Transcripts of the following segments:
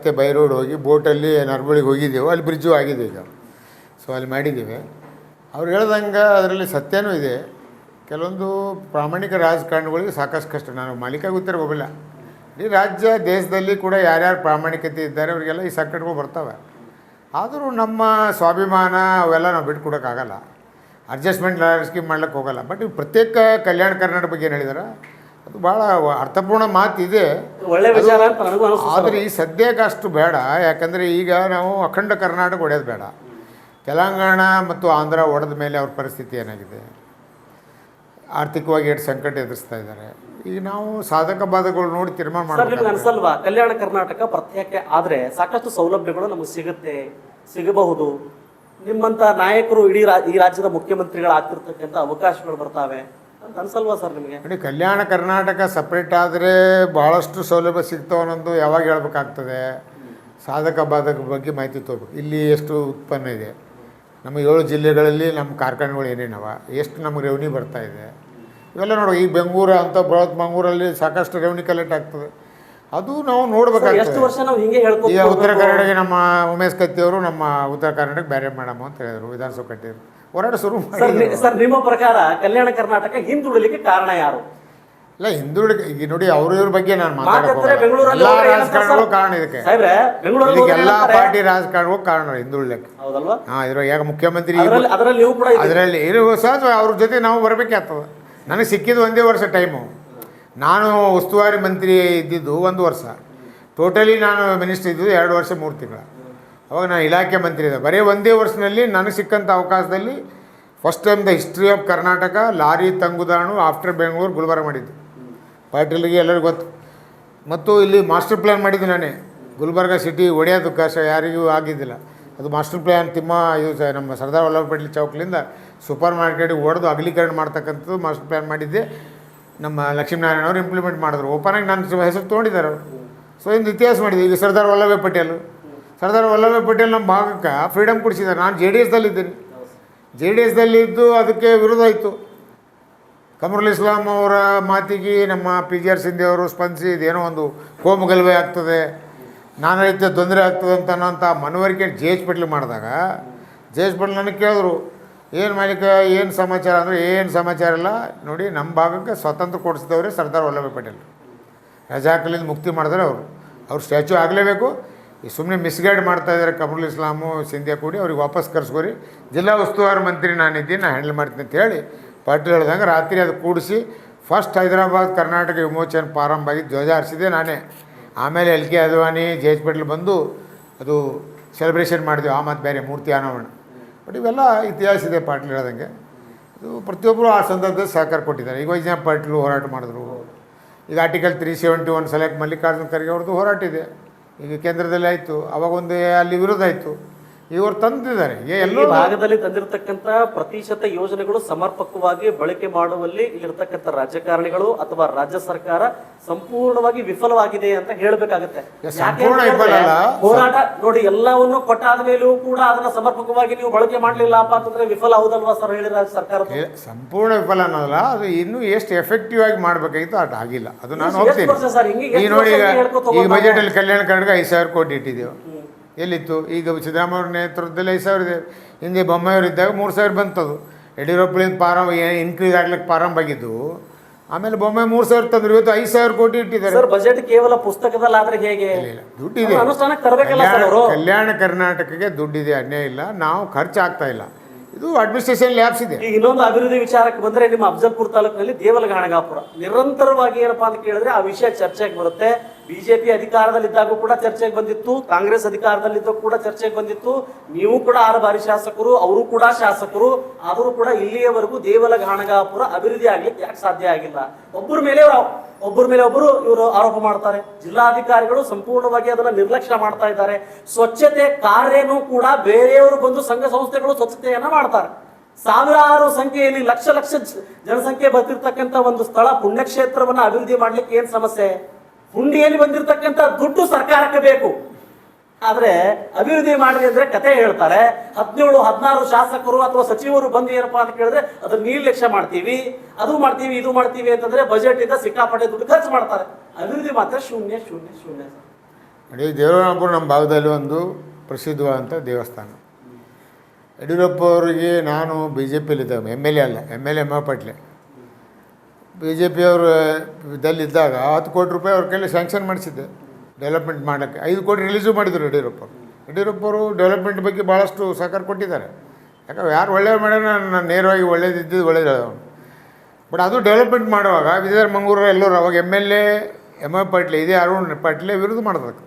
ಮತ್ತು by road ಹೋಗಿ ಬೋಟಲ್ಲಿ ನರ್ಬಳಿಗೆ ಹೋಗಿದ್ದೆವು, ಅಲ್ಲಿ ಬ್ರಿಡ್ಜು ಆಗಿದೆ ಈಗ. ಸೊ ಅಲ್ಲಿ ಮಾಡಿದ್ದೀವಿ. ಅವ್ರು ಹೇಳ್ದಂಗೆ ಅದರಲ್ಲಿ ಸತ್ಯನೂ ಇದೆ. ಕೆಲವೊಂದು ಪ್ರಾಮಾಣಿಕ ರಾಜಕಾರಣಿಗಳಿಗೆ ಸಾಕಷ್ಟು ಕಷ್ಟ. ನಾನು ಮಾಲೀಕ ಗೊತ್ತಿರೋಲ್ಲ. ಈ ರಾಜ್ಯ ದೇಶದಲ್ಲಿ ಕೂಡ ಯಾರ್ಯಾರು ಪ್ರಾಮಾಣಿಕತೆ ಇದ್ದಾರೆ ಅವರಿಗೆಲ್ಲ ಈ ಸಂಕಟಗಳು ಬರ್ತವೆ. ಆದರೂ ನಮ್ಮ ಸ್ವಾಭಿಮಾನ ಅವೆಲ್ಲ ನಾವು ಬಿಟ್ಕೊಡೋಕ್ಕಾಗಲ್ಲ. ಅಡ್ಜಸ್ಟ್ಮೆಂಟ್ ಸ್ಕೀಮ್ ಮಾಡ್ಲಿಕ್ಕೆ ಹೋಗಲ್ಲ. ಬಟ್ ಈ ಪ್ರತ್ಯೇಕ ಕಲ್ಯಾಣ ಕರ್ನಾಟಕ ಬಗ್ಗೆ ಏನು ಹೇಳಿದಾರೆ ಅದು ಭಾಳ ಅರ್ಥಪೂರ್ಣ ಮಾತಿದೆ, ಒಳ್ಳೆ ವಿಚಾರ ಅಂತ ನನಗೂ ಅನಿಸ್ತು. ಆದರೆ ಈ ಸದ್ಯಕ್ಕೆ ಅಷ್ಟು ಬೇಡ. ಯಾಕಂದರೆ ಈಗ ನಾವು ಅಖಂಡ ಕರ್ನಾಟಕ ಹೊಡೆಯೋದು ಬೇಡ. ತೆಲಂಗಾಣ ಮತ್ತು ಆಂಧ್ರ ಹೊಡೆದ ಮೇಲೆ ಅವ್ರ ಪರಿಸ್ಥಿತಿ ಏನಾಗಿದೆ, ಆರ್ಥಿಕವಾಗಿ ಎಷ್ಟು ಸಂಕಟ ಎದುರಿಸ್ತಾ ಇದ್ದಾರೆ. ಈಗ ನಾವು ಸಾಧಕ ಬಾಧಕಗಳು ನೋಡಿ ತೀರ್ಮಾನ ನಿಮ್ಗೆ ಮಾಡಬೇಕು. ಅನ್ಸಲ್ವಾ ಕಲ್ಯಾಣ ಕರ್ನಾಟಕ ಪ್ರತ್ಯೇಕ ಆದ್ರೆ ಸಾಕಷ್ಟು ಸೌಲಭ್ಯಗಳು ನಮಗೆ ಸಿಗಬಹುದು, ನಿಮ್ಮಂತ ನಾಯಕರು ಇಡೀ ಈ ರಾಜ್ಯದ ಮುಖ್ಯಮಂತ್ರಿಗಳಾಗ್ತಿರ್ತಕ್ಕಂಥ ಅವಕಾಶಗಳು ಬರ್ತಾವೆ ಅಂತ ಅನ್ಸಲ್ವಾ ಸರ್ ನಿಮಗೆ? ನೋಡಿ, ಕಲ್ಯಾಣ ಕರ್ನಾಟಕ ಸಪ್ರೇಟ್ ಆದರೆ ಭಾಳಷ್ಟು ಸೌಲಭ್ಯ ಸಿಗ್ತಾವೆ ಅನ್ನೋದು ಯಾವಾಗ ಹೇಳ್ಬೇಕಾಗ್ತದೆ. ಸಾಧಕ ಬಾಧಕ ಬಗ್ಗೆ ಮಾಹಿತಿ ತೊಗೋಬೇಕು. ಇಲ್ಲಿ ಎಷ್ಟು ಉತ್ಪನ್ನ ಇದೆ, ನಮ್ಮ 7 ಜಿಲ್ಲೆಗಳಲ್ಲಿ ನಮ್ಮ ಕಾರ್ಖಾನೆಗಳು ಏನೇನವ, ಎಷ್ಟು ನಮಗೆ ರೆವೆನ್ಯೂ ಬರ್ತಾಯಿದೆ, ಇವೆಲ್ಲ ನೋಡಿ. ಈ ಬೆಂಗಳೂರು ಅಂತ ಬೃಹತ್ ಮಂಗಳೂರಲ್ಲಿ ಸಾಕಷ್ಟು ರೆವೆನ್ಯೂ ಕಲೆಕ್ಟ್ ಆಗ್ತದೆ. ಅದು ನಾವು ನೋಡ್ಬೇಕಾಗ್ತದೆ. ಎಷ್ಟು ವರ್ಷ ನಾವು ಹಿಂಗೆ ಹೇಳ್ಕೊ ಈಗ ಉತ್ತರ ಕನ್ನಡಕ್ಕೆ ನಮ್ಮ ಉಮೇಶ್ ಕತ್ತಿಯವರು ನಮ್ಮ ಉತ್ತರ ಕರ್ನಾಟಕ ಬೇರೆ ಮಾಡಮ್ಮ ಅಂತ ಹೇಳಿದ್ರು, ವಿಧಾನಸಭೆ ಕಟ್ಟಿದ್ರು, ಹೋರಾಟ ಶುರು ಮಾಡಿ. ಸರ್ ನಿಮ್ಮ ಪ್ರಕಾರ ಕಲ್ಯಾಣ ಕರ್ನಾಟಕ ಹಿಂದುಳಿಲಿಕ್ಕೆ ಕಾರಣ ಯಾರು? ಇಲ್ಲ, ಹಿಂದುಳಿಕೆ ಈಗ ನೋಡಿ, ಇವ್ರ ಬಗ್ಗೆ ನಾನು ಮಾತಾಡೋಕೆ ಬೆಂಗಳೂರಲ್ಲಿ ಎಲ್ಲ ರಾಜಕಾರಣಗಳು ಕಾರಣ ಇದಕ್ಕೆ. ಇದಕ್ಕೆ ಎಲ್ಲ ಪಾರ್ಟಿ ರಾಜಕಾರಣಗಳು ಕಾರಣ ಹಿಂದುಳಿಲಿಕ್ಕೆ. ಹೌದಲ್ವಾ? ಇದ್ರಾಗ ಈಗ ಮುಖ್ಯಮಂತ್ರಿ ಅದರಲ್ಲಿ ನೀವು ಕೂಡ ಅದರಲ್ಲಿ ಇರುವ ಸಹಜ ಅವ್ರ ಜೊತೆ ನಾವು ಬರಬೇಕಾಗ್ತದೆ. ನನಗೆ ಸಿಕ್ಕಿದ್ದು 1 ವರ್ಷ ಟೈಮು. ನಾನು ಉಸ್ತುವಾರಿ ಮಂತ್ರಿ ಇದ್ದಿದ್ದು 1 ವರ್ಷ, ಟೋಟಲಿ ನಾನು ಮಿನಿಸ್ಟ್ರಿ ಇದ್ದಿದ್ದು 2 ವರ್ಷ 3 ತಿಂಗಳು. ಅವಾಗ ನಾನು ಇಲಾಖೆ ಮಂತ್ರಿ ಇದ್ದೆ. ಬರೀ 1 ವರ್ಷದಲ್ಲಿ ನನಗೆ ಸಿಕ್ಕಂಥ ಅವಕಾಶದಲ್ಲಿ first time the history of Karnataka lorry ತಂಗುದಾಣು ಆಫ್ಟರ್ ಬೆಂಗಳೂರು ಗುಲ್ಬರ್ಗ ಮಾಡಿದ್ದು. ಪಾಟೀಲ್ಗೆ ಎಲ್ಲರಿಗೂ ಗೊತ್ತು. ಮತ್ತು ಇಲ್ಲಿ ಮಾಸ್ಟರ್ ಪ್ಲ್ಯಾನ್ ಮಾಡಿದ್ದು ನಾನೇ. ಗುಲ್ಬರ್ಗ ಸಿಟಿ ಒಡೆಯೋದು ಕಷ್ಟ ಯಾರಿಗೂ ಆಗಿದ್ದಿಲ್ಲ. ಅದು ಮಾಸ್ಟರ್ ಪ್ಲ್ಯಾನ್ ಇದು ನಮ್ಮ ಸರ್ದಾರ್ ವಲ್ಲಭ ಪಟೇಲ್ ಚೌಕ್ಲಿಂದ ಸೂಪರ್ ಮಾರ್ಕೆಟಿಗೆ ಹೊಡೆದು ಅಗಲೀಕರಣ ಮಾಡ್ತಕ್ಕಂಥದ್ದು ಮಾಸ್ಟರ್ ಪ್ಲ್ಯಾನ್ ಮಾಡಿದ್ದೆ. ನಮ್ಮ ಲಕ್ಷ್ಮೀನಾರಾಯಣ ಅವರು ಇಂಪ್ಲಿಮೆಂಟ್ ಮಾಡಿದ್ರು. ಓಪನಾಗಿ ನನ್ನ ಹೆಸರು ತೊಗೊಂಡಿದ್ದಾರೆ ಅವರು. ಸೊ ಇಂದು ಇತಿಹಾಸ ಮಾಡಿದ್ವಿ. ಈಗ ಸರ್ದಾರ್ ವಲ್ಲಭ ಪಟೇಲ್ ನಮ್ಮ ಭಾಗಕ್ಕೆ ಫ್ರೀಡಮ್ ಕೊಡಿಸಿದ್ದಾರೆ. ನಾನು JDS ದಲ್ಲಿದ್ದೀನಿ. JDS ದಲ್ಲಿದ್ದು ಅದಕ್ಕೆ ವಿರೋಧ ಆಯಿತು. ಕಮರುಲ್ ಇಸ್ಲಾಂ ಅವರ ಮಾತಿಗೆ ನಮ್ಮ PGR ಸಿಂಧೆ ಅವರು ಸ್ಪಂದಿಸಿ ಇದೇನೋ ಒಂದು ಕೋಮುಗಲಭೆ ಆಗ್ತದೆ, ನಾನಾ ರೀತಿಯ ತೊಂದರೆ ಆಗ್ತದೆ ಅನ್ನೋಂಥ ಮನವರಿಕೆ JH ಪಟೇಲ್ ಮಾಡಿದಾಗ JH ಪಟೇಲ್ ನನಗೆ ಕೇಳಿದ್ರು, ಏನು ಮಾಲೀಕ ಏನು ಸಮಾಚಾರ ಅಂದರೆ, ಏನು ಸಮಾಚಾರ ಇಲ್ಲ ನೋಡಿ, ನಮ್ಮ ಭಾಗಕ್ಕೆ ಸ್ವಾತಂತ್ರ್ಯ ಕೊಡಿಸಿದವರೇ ಸರ್ದಾರ್ ವಲ್ಲಭ ಪಟೇಲ್. ರಜಾಕಲಿಂದ ಮುಕ್ತಿ ಮಾಡಿದ್ರೆ ಅವ್ರು ಸ್ಟ್ಯಾಚ್ಯೂ ಆಗಲೇಬೇಕು. ಈ ಸುಮ್ಮನೆ ಮಿಸ್ಗೈಡ್ ಮಾಡ್ತಾಯಿದ್ದಾರೆ ಕಮರುಲ್ ಇಸ್ಲಾಮು ಸಿಂಧಿಯಾ ಕೂಡಿ, ಅವ್ರಿಗೆ ವಾಪಸ್ ಕರೆಸ್ಕೊರಿ, ಜಿಲ್ಲಾ ಉಸ್ತುವಾರಿ ಮಂತ್ರಿ ನಾನಿದ್ದೀನಿ, ನಾನು ಹ್ಯಾಂಡಲ್ ಮಾಡ್ತೀನಿ ಅಂತ ಹೇಳಿ ಪಾಟೀಲ್ ಹೇಳ್ದಂಗೆ ರಾತ್ರಿ ಅದು ಕೂಡಿಸಿ ಫಸ್ಟ್ ಹೈದರಾಬಾದ್ ಕರ್ನಾಟಕ ವಿಮೋಚನೆ ಪ್ರಾರಂಭ ಆಗಿ ಧ್ವಜ ಹಾರಿಸಿದೆ ನಾನೇ. ಆಮೇಲೆ LK ಅದ್ವಾನಿ JH ಪಟೇಲ್ ಬಂದು ಅದು ಸೆಲೆಬ್ರೇಷನ್ ಮಾಡಿದ್ವಿ. ಆ ಮತ್ತು ಬೇರೆ ಮೂರ್ತಿ ಅನಾವರಣ. ಬಟ್ ಇವೆಲ್ಲ ಇತಿಹಾಸ ಇದೆ ಪಾಟೀಲ್ ಹೇಳ್ದಂಗೆ. ಇದು ಪ್ರತಿಯೊಬ್ಬರು ಆ ಸಂದರ್ಭದಲ್ಲಿ ಸಹಕಾರ ಕೊಟ್ಟಿದ್ದಾರೆ. ಈಗ ವೈಜನಾಥ್ ಪಾಟೀಲ್ ಹೋರಾಟ ಮಾಡಿದ್ರು. ಈಗ ಆರ್ಟಿಕಲ್ 371 ಸೆಲೆಕ್ಟ್ ಮಲ್ಲಿಕಾರ್ಜುನ ಖರ್ಗೆ ಅವ್ರದ್ದು ಹೋರಾಟ ಇದೆ. ಈಗ ಕೇಂದ್ರದಲ್ಲಿ ಆಯಿತು, ಅವಾಗೊಂದು ಅಲ್ಲಿ ವಿರೋಧ ಆಯಿತು, ಇವರು ತಂದಿದ್ದಾರೆ. ಎಲ್ಲ ಭಾಗದಲ್ಲಿ ತಂದಿರತಕ್ಕಂಥ ಪ್ರತಿಶತ ಯೋಜನೆಗಳು ಸಮರ್ಪಕವಾಗಿ ಬಳಕೆ ಮಾಡುವಲ್ಲಿ ಇಲ್ಲಿರ್ತಕ್ಕಂಥ ರಾಜಕಾರಣಿಗಳು ಅಥವಾ ರಾಜ್ಯ ಸರ್ಕಾರ ಸಂಪೂರ್ಣವಾಗಿ ವಿಫಲವಾಗಿದೆ ಅಂತ ಹೇಳಬೇಕಾಗುತ್ತೆ. ಹೋರಾಟ ನೋಡಿ, ಎಲ್ಲವನ್ನು ಕೊಟ್ಟಾದ ಮೇಲೂ ಕೂಡ ಅದನ್ನ ಸಮರ್ಪಕವಾಗಿ ನೀವು ಬಳಕೆ ಮಾಡಲಿಲ್ಲಪ್ಪ ಅಂತಂದ್ರೆ ವಿಫಲ ಹೌದಲ್ವಾ ಸರ್? ಹೇಳಿ ರಾಜ್ಯ ಸರ್ಕಾರ ಸಂಪೂರ್ಣ ವಿಫಲ ಅನ್ನೋದಲ್ಲ, ಅದು ಇನ್ನೂ ಎಷ್ಟು ಎಫೆಕ್ಟಿವ್ ಆಗಿ ಮಾಡಬೇಕಾಗಿತ್ತು ಅದು ಆಗಿಲ್ಲ. ಅದು ನಾನು ಹೋಗ್ತೀನಿ. ಈಗ ನೋಡಿ, ಈಗ ಬಜೆಟಲ್ಲಿ ಕಲ್ಯಾಣ ಕರ್ನಾಟಕ 5,000 ಕೋಟಿ ಇಟ್ಟಿದ್ದೇವೆ. ಎಲ್ಲಿತ್ತು? ಈಗ ಸಿದ್ದರಾಮಯ್ಯ ನೇತೃತ್ವದಲ್ಲಿ 5,000 ಇದೆ. ಹಿಂದೆ ಬೊಮ್ಮಾಯಿಯವರು ಇದ್ದಾಗ 3,000 ಬಂತದು. ಯಡಿಯೂರಪ್ಪಳಿಂದ ಪ್ರಾರಂಭ ಇನ್ಕ್ರೀಸ್ ಆಗ್ಲಿಕ್ಕೆ ಪ್ರಾರಂಭ ಆಗಿದ್ದು. ಆಮೇಲೆ ಬೊಮ್ಮಾಯಿ 3,000 ತಂದ್ರು. ಇವತ್ತು 5,000 ಕೋಟಿ ಇಟ್ಟಿದ್ದಾರೆ. ಬಜೆಟ್ ಕೇವಲ ಪುಸ್ತಕದಲ್ಲಿ ಆದ್ರೆ ಹೇಗೆ? ದುಡ್ಡಿದೆ. ಕಲ್ಯಾಣ ಕರ್ನಾಟಕಕ್ಕೆ ದುಡ್ಡಿದೆ, ಅನ್ಯಾಯ ಇಲ್ಲ. ನಾವು ಖರ್ಚು ಆಗ್ತಾ ಇಲ್ಲ. ಇದು ಅಡ್ಮಿನಿಸ್ಟ್ರೇಷನ್ ಲ್ಯಾಬ್ಸ್ ಇದೆ. ಇನ್ನೊಂದು ಅಭಿವೃದ್ಧಿ ವಿಚಾರಕ್ಕೆ ಬಂದ್ರೆ, ನಿಮ್ಮ ಅಫಜಲ್ಪುರ ತಾಲೂಕಿನಲ್ಲಿ ದೇವಲಗಾಣಗಾಪುರ ನಿರಂತರವಾಗಿ ಏನಪ್ಪಾ ಅಂತ ಕೇಳಿದ್ರೆ ಆ ವಿಷಯ ಚರ್ಚೆಗೆ ಬರುತ್ತೆ. ಬಿಜೆಪಿ ಅಧಿಕಾರದಲ್ಲಿದ್ದಾಗೂ ಕೂಡ ಚರ್ಚೆಗೆ ಬಂದಿತ್ತು, ಕಾಂಗ್ರೆಸ್ ಅಧಿಕಾರದಲ್ಲಿದ್ದಾಗ ಕೂಡ ಚರ್ಚೆಗೆ ಬಂದಿತ್ತು. ನೀವು ಕೂಡ 6 ಬಾರಿ ಶಾಸಕರು, ಅವರು ಕೂಡ ಶಾಸಕರು. ಆದರೂ ಕೂಡ ಇಲ್ಲಿಯವರೆಗೂ ದೇವಲಗಾಣಗಾಪುರ ಅಭಿವೃದ್ಧಿ ಆಗ್ಲಿಕ್ಕೆ ಯಾಕೆ ಸಾಧ್ಯ ಆಗಿಲ್ಲ? ಒಬ್ಬರ ಮೇಲೆ ಒಬ್ಬರು ಇವರು ಆರೋಪ ಮಾಡ್ತಾರೆ. ಜಿಲ್ಲಾಧಿಕಾರಿಗಳು ಸಂಪೂರ್ಣವಾಗಿ ಅದನ್ನ ನಿರ್ಲಕ್ಷ್ಯ ಮಾಡ್ತಾ ಇದ್ದಾರೆ. ಸ್ವಚ್ಛತೆ ಕಾರ್ಯನೂ ಕೂಡ ಬೇರೆಯವರು ಬಂದು ಸಂಘ ಸಂಸ್ಥೆಗಳು ಸ್ವಚ್ಛತೆಯನ್ನ ಮಾಡ್ತಾರೆ. ಸಾವಿರಾರು ಸಂಖ್ಯೆಯಲ್ಲಿ ಲಕ್ಷ ಜನಸಂಖ್ಯೆ ಬರ್ತಿರ್ತಕ್ಕಂಥ ಒಂದು ಸ್ಥಳ, ಪುಣ್ಯಕ್ಷೇತ್ರವನ್ನ ಅಭಿವೃದ್ಧಿ ಮಾಡ್ಲಿಕ್ಕೆ ಏನ್ ಸಮಸ್ಯೆ? ಹುಂಡಿಯಲ್ಲಿ ಬಂದಿರತಕ್ಕಂಥ ದುಡ್ಡು ಸರ್ಕಾರಕ್ಕೆ ಬೇಕು. ಆದ್ರೆ ಅಭಿವೃದ್ಧಿ ಮಾಡಿದ್ರೆ ಅಂದ್ರೆ ಕತೆ ಹೇಳ್ತಾರೆ. 17-16 ಶಾಸಕರು ಅಥವಾ ಸಚಿವರು ಬಂದು ಏನಪ್ಪಾ ಅಂತ ಕೇಳಿದ್ರೆ ಅದನ್ನ ನಿರ್ಲಕ್ಷ್ಯ ಮಾಡ್ತೀವಿ, ಅದು ಮಾಡ್ತೀವಿ, ಇದು ಮಾಡ್ತೀವಿ ಅಂತಂದ್ರೆ ಬಜೆಟ್ ಇಂದ ಸಿಕ್ಕಾಪಟ್ಟೆ ದುಡ್ಡು ಖರ್ಚು ಮಾಡ್ತಾರೆ. ಅಭಿವೃದ್ಧಿ ಮಾತ್ರ ಶೂನ್ಯ. ಇಡೀ ದೇವರಾಣಪುರ ನಮ್ಮ ಭಾಗದಲ್ಲಿ ಒಂದು ಪ್ರಸಿದ್ಧವಾದಂಥ ದೇವಸ್ಥಾನ. ಯಡಿಯೂರಪ್ಪ ಅವರಿಗೆ ನಾನು ಬಿ ಜೆ ಪಿಯಲ್ಲಿದ್ದಾಗ MLA ಅಲ್ಲ, MLA ಪಟ್ಲೆ ಬಿ ಜೆ ಪಿಯವರು ಇದಲ್ಲಿದ್ದಾಗ 10 ಕೋಟಿ ರೂಪಾಯಿ ಅವ್ರ ಕೈಲಿ ಸ್ಯಾಂಕ್ಷನ್ ಮಾಡಿಸಿದ್ದೆ ಡೆವಲಪ್ಮೆಂಟ್ ಮಾಡೋಕ್ಕೆ. 5 ಕೋಟಿ ರಿಲೀಸು ಮಾಡಿದರು ಯಡಿಯೂರಪ್ಪರು ಡೆವಲಪ್ಮೆಂಟ್ ಬಗ್ಗೆ ಭಾಳಷ್ಟು ಸಹಕಾರ ಕೊಟ್ಟಿದ್ದಾರೆ. ಯಾಕಂದ್ರೆ ಯಾರು ಒಳ್ಳೆಯವ್ರು ಮಾಡ್ಯಾರ ನಾನು ನೇರವಾಗಿ ಒಳ್ಳೇದಿದ್ದು ಒಳ್ಳೇದು ಹೇಳೋನು. ಬಟ್ ಅದು ಡೆವಲಪ್ಮೆಂಟ್ ಮಾಡುವಾಗ ವಿಜಯನಗರ ಮಂಗಳೂರು ಎಲ್ಲರೂ ಅವಾಗ MLA ಪಾಟ್ಲೆ ಇದೇ ಅರುಣ್ ಪಾಟ್ಲೆ ವಿರುದ್ಧ ಮಾಡೋದಕ್ಕೆ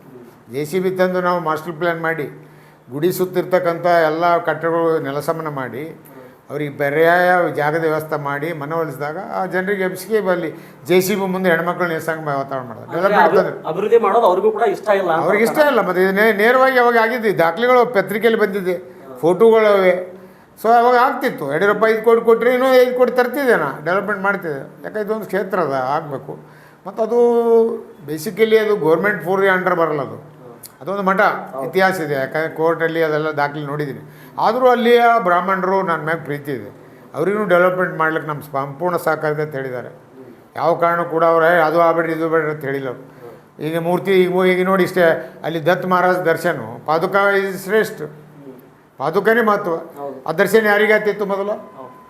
JCB ತಂದು ನಾವು ಮಾಸ್ಟರ್ ಪ್ಲ್ಯಾನ್ ಮಾಡಿ ಗುಡಿ ಸುತ್ತಿರ್ತಕ್ಕಂಥ ಎಲ್ಲ ಕಟ್ಟಡಗಳು ನೆಲಸಮನ ಮಾಡಿ ಅವ್ರಿಗೆ ಪರ್ಯಾಯ ಜಾಗದ ವ್ಯವಸ್ಥೆ ಮಾಡಿ ಮನವೊಲಿಸಿದಾಗ ಆ ಜನರಿಗೆ ಎಬ್ಸಿಗೆ ಅಲ್ಲಿ JCB ಮುಂದೆ ಹೆಣ್ಮಕ್ಳು ನಿಲ್ಸಂಗೆ ವಾತಾವರಣ ಮಾಡೋದು ಡೆವಲಪ್ಮೆಂಟ್ ಅಭಿವೃದ್ಧಿ ಮಾಡೋದು ಅವ್ರಿಗೂ ಕೂಡ ಇಷ್ಟ ಇಲ್ಲ, ಅವ್ರಿಗೆ ಇಷ್ಟ ಇಲ್ಲ. ಮತ್ತು ಇದು ನೇರವಾಗಿ ಅವಾಗ ಆಗಿದ್ದು ದಾಖಲೆಗಳು ಪತ್ರಿಕೆಯಲ್ಲಿ ಬಂದಿದೆ, ಫೋಟೋಗಳವೆ. ಸೊ ಅವಾಗ ಆಗ್ತಿತ್ತು. ಯಡಿಯೂರಪ್ಪ 5 ಕೋಟಿ ಕೊಟ್ಟರೆ ಇನ್ನೂ 5 ಕೋಟಿ ತರ್ತಿದ್ದೆ ನಾ ಡೆವಲಪ್ಮೆಂಟ್ ಮಾಡ್ತಿದ್ದೆ. ಯಾಕಂದ್ರೆ ಇದೊಂದು ಕ್ಷೇತ್ರ ಅದ ಆಗಬೇಕು. ಮತ್ತು ಅದು ಬೇಸಿಕಲಿ ಅದು ಗೌರ್ಮೆಂಟ್ ಪೂರ್ತಿ ಅಂಡರ್ ಬರಲ್ಲ. ಅದೊಂದು ಮಠ ಇತಿಹಾಸ ಇದೆ. ಯಾಕಂದರೆ ಕೋರ್ಟಲ್ಲಿ ಅದೆಲ್ಲ ದಾಖಲೆ ನೋಡಿದ್ದೀನಿ. ಆದರೂ ಅಲ್ಲಿಯ ಬ್ರಾಹ್ಮಣರು ನನ್ನ ಮ್ಯಾಗ ಪ್ರೀತಿ ಇದೆ. ಅವ್ರಿಗೂ ಡೆವಲಪ್ಮೆಂಟ್ ಮಾಡ್ಲಿಕ್ಕೆ ನಮ್ಮ ಸಂಪೂರ್ಣ ಸಹಕಾರ ಅಂತ ಹೇಳಿದ್ದಾರೆ. ಯಾವ ಕಾರಣ ಕೂಡ ಅವರೇ ಅದು ಆಗಬೇಡ್ರಿ ಇದು ಬೇಡ್ರಿ ಅಂತ ಹೇಳಿಲ್ಲ. ಈಗ ಮೂರ್ತಿ ಈಗ ನೋಡಿ ಇಷ್ಟೇ ಅಲ್ಲಿ ದತ್ ಮಹಾರಾಜ್ ದರ್ಶನ ಪಾದುಕ ಇಸ್ ಶ್ರೇಷ್ಠ, ಪಾದುಕನೇ ಮಹತ್ವ. ಆ ದರ್ಶನ ಯಾರಿಗೆ ಆಗ್ತಿತ್ತು? ಮೊದಲು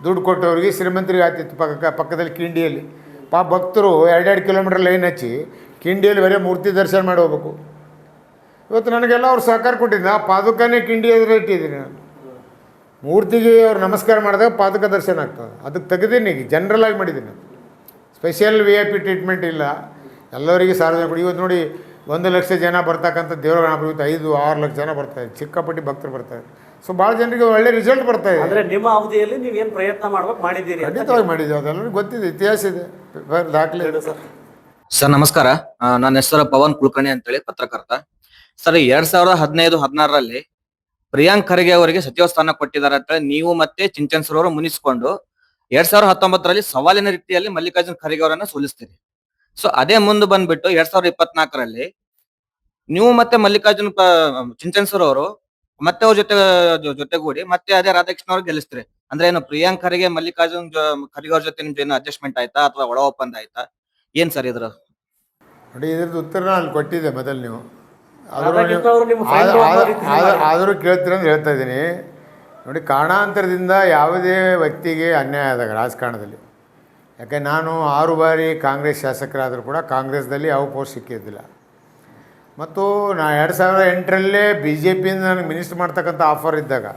ದುಡ್ಡು ಕೊಟ್ಟವ್ರಿಗೆ, ಶ್ರೀಮಂತರಿಗೆ ಆಗ್ತಿತ್ತು. ಪಕ್ಕದಲ್ಲಿ ಕಿಂಡಿಯಲ್ಲಿ ಭಕ್ತರು 2-2 ಕಿಲೋಮೀಟರ್ ಲೈನ್ ಹಚ್ಚಿ ಕಿಂಡಿಯಲ್ಲಿ ಬರೀ ಮೂರ್ತಿ ದರ್ಶನ ಮಾಡಿ ಹೋಗ್ಬೇಕು. ಇವತ್ತು ನನಗೆಲ್ಲ ಅವ್ರು ಸಹಕಾರ ಕೊಟ್ಟಿದ್ದೆ. ಆ ಪಾದುಕನೇ ಕಿಂಡಿ ಎದುರು ಇಟ್ಟಿದ್ದೀನಿ ನಾನು. ಮೂರ್ತಿಗೆ ಅವ್ರು ನಮಸ್ಕಾರ ಮಾಡಿದಾಗ ಪಾದುಕ ದರ್ಶನ ಆಗ್ತದೆ. ಅದಕ್ಕೆ ತೆಗೆದೀನಿ, ಈಗ ಜನರಲಾಗಿ ಮಾಡಿದ್ದೀನಿ. ಸ್ಪೆಷಲ್ VIP ಟ್ರೀಟ್ಮೆಂಟ್ ಇಲ್ಲ, ಎಲ್ಲರಿಗೆ ಸಾರ್ವಜನಿಕರು. ಇವತ್ತು ನೋಡಿ 1 ಲಕ್ಷ ಜನ ಬರ್ತಕ್ಕಂಥ ದೇವರ ಗಣಪತಿ ಇವತ್ತು 5-6 ಲಕ್ಷ ಜನ ಬರ್ತಾಯಿದೆ, ಚಿಕ್ಕಪಟ್ಟಿ ಭಕ್ತರು ಬರ್ತಾರೆ. ಸೊ ಭಾಳ ಜನರಿಗೆ ಒಳ್ಳೆ ರಿಸಲ್ಟ್ ಬರ್ತಾಯಿದೆ. ಅಂದರೆ ನಿಮ್ಮ ಅವಧಿಯಲ್ಲಿ ನೀವೇನು ಪ್ರಯತ್ನ ಮಾಡ್ಬೇಕು ಮಾಡಿದ್ದೀರಿ? ಖಂಡಿತವಾಗಿ ಮಾಡಿದ್ದೀವಿ, ಅದೆಲ್ಲರಿಗೂ ಗೊತ್ತಿದೆ, ಇತಿಹಾಸ ಇದೆ, ದಾಖಲೆ ಇದೆ. ಸರ್ ನಮಸ್ಕಾರ, ನನ್ನ ಹೆಸರು ಪವನ್ ಕುಲಕರ್ಣಿ ಅಂತೇಳಿ, ಪತ್ರಕರ್ತ. ಸರ್ 2015-16ರಲ್ಲಿ ಪ್ರಿಯಾಂಕ್ ಖರ್ಗೆ ಅವರಿಗೆ ಸಚಿವ ಸ್ಥಾನ ಕೊಟ್ಟಿದ್ದಾರೆ ಅಂತೇಳಿ ನೀವು ಮತ್ತೆ ಚಿಂಚನ್ ಸರ್ ಅವರು ಮುನಿಸ್ಕೊಂಡು 2019ರಲ್ಲಿ ಸವಾಲಿನ ರೀತಿಯಲ್ಲಿ ಮಲ್ಲಿಕಾರ್ಜುನ್ ಖರ್ಗೆ ಅವರನ್ನ ಸೋಲಿಸ್ತೀರಿ. ಸೊ ಅದೇ ಮುಂದೆ ಬಂದ್ಬಿಟ್ಟು 2024ರಲ್ಲಿ ನೀವು ಮತ್ತೆ ಮಲ್ಲಿಕಾರ್ಜುನ್ ಚಿಂಚನ್ ಸರ್ ಅವರು ಮತ್ತೆ ಅವ್ರ ಜೊತೆಗೂಡಿ ಮತ್ತೆ ಅದೇ ರಾಧಾಕೃಷ್ಣ ಅವ್ರು ಗೆಲ್ಲಿಸ್ತೀರಿ. ಅಂದ್ರೆ ಏನು ಪ್ರಿಯಾಂಕ್ ಖರ್ಗೆ ಮಲ್ಲಿಕಾರ್ಜುನ್ ಖರ್ಗೆ ಅವ್ರ ಜೊತೆ ನಿಮ್ದು ಏನು ಅಡ್ಜಸ್ಟ್ಮೆಂಟ್ ಆಯ್ತಾ ಅಥವಾ ಒಳ ಒಪ್ಪಂದ ಆಯ್ತಾ, ಏನ್ ಸರ್ ಇದ್ರ? ನೋಡಿ, ಇದ್ರದ್ದು ಉತ್ತರ ಅಲ್ಲಿ ಕೊಟ್ಟಿದ್ದೆ ಮೊದಲು. ನೀವು ಆದರೂ ಕೇಳ್ತೀರಂದ್ರೆ ಹೇಳ್ತಾ ಇದ್ದೀನಿ. ನೋಡಿ, ಕಾರಣಾಂತರದಿಂದ ಯಾವುದೇ ವ್ಯಕ್ತಿಗೆ ಅನ್ಯಾಯ ಆದಾಗ ರಾಜಕಾರಣದಲ್ಲಿ, ಯಾಕೆ ನಾನು 6 ಬಾರಿ ಕಾಂಗ್ರೆಸ್ ಶಾಸಕರಾದರೂ ಕೂಡ ಕಾಂಗ್ರೆಸ್ದಲ್ಲಿ ಯಾವ ಪೋಸ್ಟ್ ಸಿಕ್ಕಿದ್ದಿಲ್ಲ. ಮತ್ತು ನಾ 2008ರಲ್ಲೇ BJPಯಿಂದ ನನಗೆ ಮಿನಿಸ್ಟರ್ ಮಾಡ್ತಕ್ಕಂಥ ಆಫರ್ ಇದ್ದಾಗ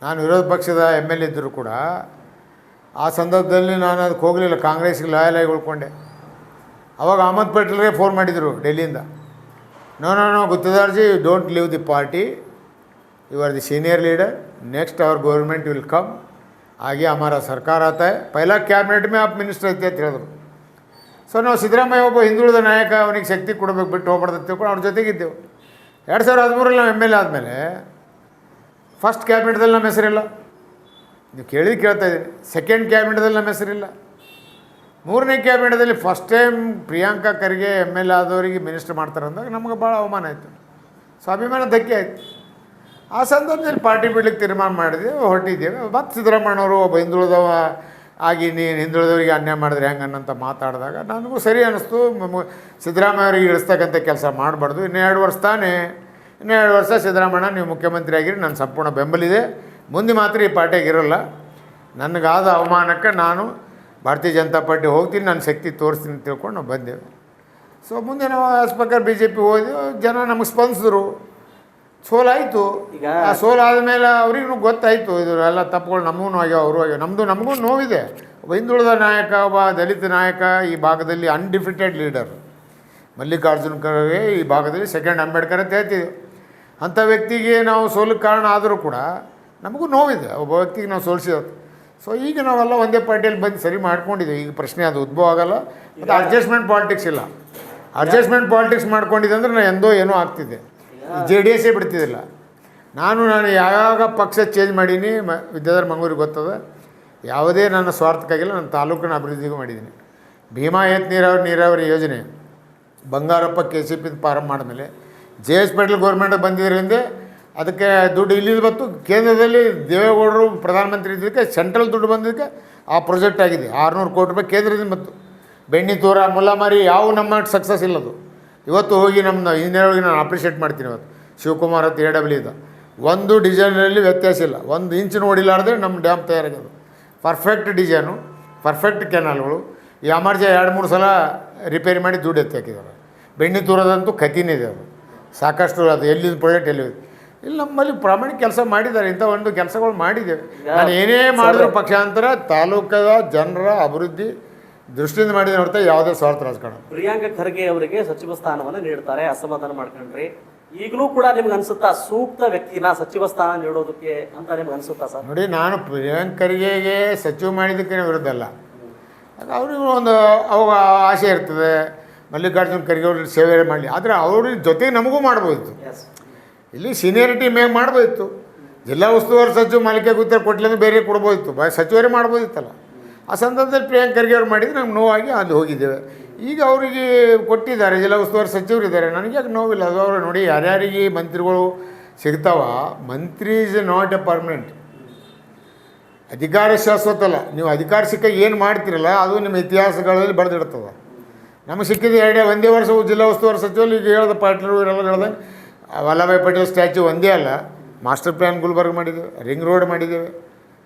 ನಾನು ವಿರೋಧ ಪಕ್ಷದ MLA ಇದ್ದರೂ ಕೂಡ ಆ ಸಂದರ್ಭದಲ್ಲಿ ನಾನು ಅದಕ್ಕೆ ಹೋಗಲಿಲ್ಲ, ಕಾಂಗ್ರೆಸ್ಗೆ ಲಾಯಲಾಗಿ ಉಳ್ಕೊಂಡೆ. ಅವಾಗ ಅಹಮದ್ ಪಟೇಲ್ಗೆ ಫೋನ್ ಮಾಡಿದರು ಡೆಲ್ಲಿಯಿಂದ. ನೋ ಗುತ್ತೇದಾರ್ಜಿ, you don't leave the party, you are the senior leader, next our government will come, आगे हमारा सरकार आता है, पहला कैबिनेट में आप मिनिस्टर ಐತೆ ಅಂತ ಹೇಳಿದ್ರು. ಸೊ ನಾವು ಸಿದ್ದರಾಮಯ್ಯ ಒಬ್ಬ ಹಿಂದುಳಿದ ನಾಯಕ, ಅವನಿಗೆ ಶಕ್ತಿ ಕೊಡಬೇಕು, ಬಿಟ್ಟು ಹೋಗ್ಬಾರ್ದು ಅಂತ ತಿಳ್ಕೊಂಡು ಅವ್ರ ಜೊತೆಗಿದ್ದೆವು. 2013ರಲ್ಲಿ ನಾವು MLA ಆದಮೇಲೆ ಫಸ್ಟ್ ಕ್ಯಾಬಿನೆಟ್ದಲ್ಲಿ ನಮ್ಮ ಹೆಸರಿಲ್ಲ. ನೀವು ಕೇಳ್ತಾ ಇದ್ದೀನಿ. ಸೆಕೆಂಡ್ ಕ್ಯಾಬಿನೆಟ್ದಲ್ಲಿ ನಮ್ಮ ಹೆಸರಿಲ್ಲ. 3ನೇ ಕ್ಯಾಬಿನೆಟ್ದಲ್ಲಿ first time Priyanka Kharge MLA ಆದವರಿಗೆ ಮಿನಿಸ್ಟರ್ ಮಾಡ್ತಾರೆ ಅಂದಾಗ ನಮಗೆ ಭಾಳ ಅವಮಾನ ಆಯಿತು. ಸೊ ಅಭಿಮಾನ ಧಕ್ಕೆ ಆಯಿತು. ಆ ಸಂದರ್ಭದಲ್ಲಿ ಪಾರ್ಟಿ ಬಿಡ್ಲಿಕ್ಕೆ ತೀರ್ಮಾನ ಮಾಡಿದ್ವಿ, ಹೊರಟಿದ್ದೇವೆ. ಮತ್ತು ಸಿದ್ದರಾಮಯ್ಯನವರು ಒಬ್ಬ ಹಿಂದುಳಿದವ ಆಗಿ ನೀನು ಹಿಂದುಳಿದವರಿಗೆ ಅನ್ಯಾಯ ಮಾಡಿದ್ರೆ ಹೆಂಗೆ ಅನ್ನಂತ ಮಾತಾಡಿದಾಗ ನನಗೂ ಸರಿ ಅನ್ನಿಸ್ತು. ಸಿದ್ದರಾಮಯ್ಯ ಅವರಿಗೆ ಇಳಿಸ್ತಕ್ಕಂಥ ಕೆಲಸ ಮಾಡಬಾರ್ದು. ಇನ್ನೂ 2 ವರ್ಷ ತಾನೇ, ಇನ್ನೂ 2 ವರ್ಷ ಸಿದ್ದರಾಮಯ್ಯ ನೀವು ಮುಖ್ಯಮಂತ್ರಿ ಆಗಿರಿ, ನನ್ನ ಸಂಪೂರ್ಣ ಬೆಂಬಲಿದೆ. ಮುಂದೆ ಮಾತ್ರ ಈ ಪಾರ್ಟಿಯಾಗಿ ಇರೋಲ್ಲ. ನನಗಾದ ಅವಮಾನಕ್ಕೆ ನಾನು ಭಾರತೀಯ ಜನತಾ ಪಾರ್ಟಿ ಹೋಗ್ತೀನಿ, ನನ್ನ ಶಕ್ತಿ ತೋರಿಸ್ತೀನಿ ಅಂತ ತಿಳ್ಕೊಂಡು ನಾವು ಬಂದೆವು. ಸೊ ಮುಂದೆ ನಾವು ಆಸ್ ಪ್ರಕಾರ BJP ಹೋದೆವು. ಜನ ನಮಗೆ ಸ್ಪಂದಿಸಿದ್ರು. ಸೋಲಾಯಿತು. ಈಗ ಆ ಸೋಲಾದ ಮೇಲೆ ಅವ್ರಿಗೂ ಗೊತ್ತಾಯಿತು ಇದು ಎಲ್ಲ ತಪ್ಪುಗಳು ನಮಗೂ ಆಗ್ಯಾವ, ಅವರು ಆಗ್ಯಾವ. ನಮಗೂ ನೋವಿದೆ. ಒಬ್ಬ ಹಿಂದುಳಿದ ನಾಯಕ, ಒಬ್ಬ ದಲಿತ ನಾಯಕ, ಈ ಭಾಗದಲ್ಲಿ ಅನ್ಡಿಫಿಟೆಡ್ ಲೀಡರ್ ಮಲ್ಲಿಕಾರ್ಜುನ್ ಖರ್ಗೆ ಈ ಭಾಗದಲ್ಲಿ ಸೆಕೆಂಡ್ ಅಂಬೇಡ್ಕರ್ ಅಂತ ಹೇಳ್ತಿದ್ವಿ. ಅಂಥ ವ್ಯಕ್ತಿಗೆ ನಾವು ಸೋಲಕ್ಕೆ ಕಾರಣ ಆದರೂ ಕೂಡ ನಮಗೂ ನೋವಿದೆ, ಒಬ್ಬ ವ್ಯಕ್ತಿಗೆ ನಾವು ಸೋಲಿಸಿರೋದು. ಸೊ ಈಗ ನಾವೆಲ್ಲ ಒಂದೇ ಪಾರ್ಟಿಯಲ್ಲಿ ಬಂದು ಸರಿ ಮಾಡ್ಕೊಂಡಿದ್ದೀವಿ. ಈಗ ಪ್ರಶ್ನೆ ಅದು ಉದ್ಭವ ಆಗಲ್ಲ. ಮತ್ತು ಅಡ್ಜಸ್ಟ್ಮೆಂಟ್ ಪಾಲಿಟಿಕ್ಸ್ ಇಲ್ಲ. ಅಡ್ಜಸ್ಟ್ಮೆಂಟ್ ಪಾಲಿಟಿಕ್ಸ್ ಮಾಡ್ಕೊಂಡಿದ್ದೆ ಅಂದರೆ ನಾನು ಎಂದೋ ಏನೋ ಆಗ್ತಿದ್ದೆ. JDS ಬಿಡ್ತಿದ್ದಿಲ್ಲ. ನಾನು ಯಾವಾಗ ಪಕ್ಷ ಚೇಂಜ್ ಮಾಡೀನಿ, ವಿದ್ಯಾಧರ್ ಮಂಗಳೂರಿಗೆ ಗೊತ್ತದ, ಯಾವುದೇ ನನ್ನ ಸ್ವಾರ್ಥಕ್ಕಾಗಿಲ್ಲ, ನನ್ನ ತಾಲೂಕಿನ ಅಭಿವೃದ್ಧಿಗೂ ಮಾಡಿದ್ದೀನಿ. ಭೀಮಾ ನೀರಾವರಿ ಯೋಜನೆ ಬಂಗಾರಪ್ಪ KCP ಪ್ರಾರಂಭ ಮಾಡಿದ್ಮೇಲೆ JS ಪಾಟೀಲ್ ಗೌರ್ಮೆಂಟ್ ಬಂದಿದ್ದರಿಂದ ಅದಕ್ಕೆ ದುಡ್ಡು ಇಲ್ಲಿದ್ದು ಬಂತು. ಕೇಂದ್ರದಲ್ಲಿ ದೇವೇಗೌಡರು ಪ್ರಧಾನಮಂತ್ರಿ ಇದ್ದಕ್ಕೆ ಸೆಂಟ್ರಲ್ ದುಡ್ಡು ಬಂದಿದ್ದಕ್ಕೆ ಆ ಪ್ರಾಜೆಕ್ಟ್ ಆಗಿದೆ. 600 ಕೋಟಿ ರೂಪಾಯಿ ಕೇಂದ್ರದಿಂದ ಬಂತು. ಬೆಣ್ಣಿ ತೋರ ಮುಲ್ಲಮಾರಿ ಯಾವ ನಮ್ಮ ಸಕ್ಸಸ್ ಇಲ್ಲದು. ಇವತ್ತು ಹೋಗಿ ನಮ್ಮ ಇಂಜಿನಿಯರ್ಗೆ ನಾನು ಅಪ್ರಿಷಿಯೇಟ್ ಮಾಡ್ತೀನಿ. ಇವತ್ತು ಶಿವಕುಮಾರ್ ಅಂತ AW ಇದು ಒಂದು ಡಿಸೈನಲ್ಲಿ ವ್ಯತ್ಯಾಸ ಇಲ್ಲ, ಒಂದು ಇಂಚು ನೋಡಿಲಾರ್ದೆ ನಮ್ಮ ಡ್ಯಾಮ್ ತಯಾರಾಗ್ಯದು. ಪರ್ಫೆಕ್ಟ್ ಡಿಸೈನು, ಪರ್ಫೆಕ್ಟ್ ಕೆನಾಲ್ಗಳು. ಈ ಅಮರ್ಜ 2-3 ಸಲ ರಿಪೇರಿ ಮಾಡಿ ದುಡ್ಡು ಎತ್ತಿ ಹಾಕಿದ್ದಾರೆ. ಬೆಣ್ಣೆ ತೂರೋದಂತೂ ಕತಿನೇ ಇದೆ, ಅದು ಸಾಕಷ್ಟು. ಅದು ಎಲ್ಲಿಂದ ಪ್ರಾಜೆಕ್ಟ್ ಎಲ್ಲಿ ಇಲ್ಲಿ ನಮ್ಮಲ್ಲಿ ಪ್ರಾಮಾಣಿಕ ಕೆಲಸ ಮಾಡಿದ್ದಾರೆ. ಇಂಥ ಒಂದು ಕೆಲಸಗಳು ಮಾಡಿದ್ದೇವೆ. ನಾನು ಏನೇ ಮಾಡಿದ್ರು ಪಕ್ಷಾಂತರ ತಾಲೂಕದ ಜನರ ಅಭಿವೃದ್ಧಿ ದೃಷ್ಟಿಯಿಂದ ಮಾಡಿದ ಹೊರತು ಯಾವುದೇ ಸ್ವಾರ್ಥ ರಾಜಕಾರಣ. ಪ್ರಿಯಾಂಕ ಖರ್ಗೆ ಅವರಿಗೆ ಸಚಿವ ಸ್ಥಾನವನ್ನು ನೀಡ್ತಾರೆ, ಅಸಮಾಧಾನ ಮಾಡ್ಕೊಂಡ್ರಿ. ಈಗಲೂ ಕೂಡ ನಿಮ್ಗೆ ಅನ್ಸುತ್ತಾ ಸೂಕ್ತ ವ್ಯಕ್ತಿನ ಸಚಿವ ಸ್ಥಾನ ನೀಡೋದಕ್ಕೆ ಅಂತ ನಿಮ್ಗೆ ಅನ್ಸುತ್ತಾ ಸರ್? ನೋಡಿ, ನಾನು ಪ್ರಿಯಾಂಕ ಖರ್ಗೆಗೆ ಸಚಿವ ಮಾಡಿದ್ದಕ್ಕೆ ವಿರುದ್ಧ ಅಲ್ಲ. ಅವ್ರಿಗೆ ಒಂದು ಅವಾಗ ಆಸೆ ಇರ್ತದೆ ಮಲ್ಲಿಕಾರ್ಜುನ ಖರ್ಗೆ ಅವ್ರಿಗೆ ಸೇವೆ ಮಾಡಲಿ. ಆದರೆ ಅವ್ರ ಜೊತೆಗೆ ನಮಗೂ ಮಾಡ್ಬೋದಿತ್ತು. ಇಲ್ಲಿ ಸೀನಿಯರಿಟಿ ಮೇಗೆ ಮಾಡ್ಬೋದಿತ್ತು. ಜಿಲ್ಲಾ ಉಸ್ತುವಾರಿ ಸಚಿವ ಮಾಲಿಕೆ ಗುತ್ತೇದಾರ್ ಕೊಟ್ಟಲಿಂದ ಬೇರೆ ಕೊಡ್ಬೋದಿತ್ತು, ಸಚಿವರೇ ಮಾಡ್ಬೋದಿತ್ತಲ್ಲ. ಆ ಸಂದರ್ಭದಲ್ಲಿ ಪ್ರಿಯಾಂಕ ಖರ್ಗೆ ಅವ್ರು ಮಾಡಿದರೆ ನಮ್ಗೆ ನೋವಾಗಿ ಅಲ್ಲಿ ಹೋಗಿದ್ದೇವೆ. ಈಗ ಅವರಿಗೆ ಕೊಟ್ಟಿದ್ದಾರೆ, ಜಿಲ್ಲಾ ಉಸ್ತುವಾರಿ ಸಚಿವರಿದ್ದಾರೆ, ನನಗೆ ಯಾಕೆ ನೋವಿಲ್ಲ. ಅದು ಅವರು ನೋಡಿ, ಯಾರ್ಯಾರಿಗೆ ಮಂತ್ರಿಗಳು ಸಿಗ್ತಾವ, ಮಂತ್ರಿ ಈಸ್ ನಾಟ್ ಎ ಪರ್ಮನೆಂಟ್. ಅಧಿಕಾರ ಶಾಶ್ವತ ಅಲ್ಲ. ನೀವು ಅಧಿಕಾರ ಸಿಕ್ಕಾಗ ಏನು ಮಾಡ್ತೀರಲ್ಲ ಅದು ನಿಮ್ಮ ಇತಿಹಾಸಗಳಲ್ಲಿ ಬರೆದಿಡ್ತದೆ. ನಮಗೆ ಸಿಕ್ಕಿದ ಒಂದೇ ವರ್ಷ ಜಿಲ್ಲಾ ಉಸ್ತುವಾರಿ ಸಚಿವರು ಈಗ ಹೇಳ್ದ ಪಾಟೀಲ್ ಇವರೆಲ್ಲ ಹೇಳ್ದಂಗೆ ವಲ್ಲಭಾಯ್ ಪಟೇಲ್ ಸ್ಟ್ಯಾಚ್ಯೂ ಒಂದೇ ಅಲ್ಲ, ಮಾಸ್ಟರ್ ಪ್ಲ್ಯಾನ್ ಗುಲ್ಬರ್ಗ ಮಾಡಿದ್ದೇವೆ, ರಿಂಗ್ ರೋಡ್ ಮಾಡಿದ್ದೇವೆ,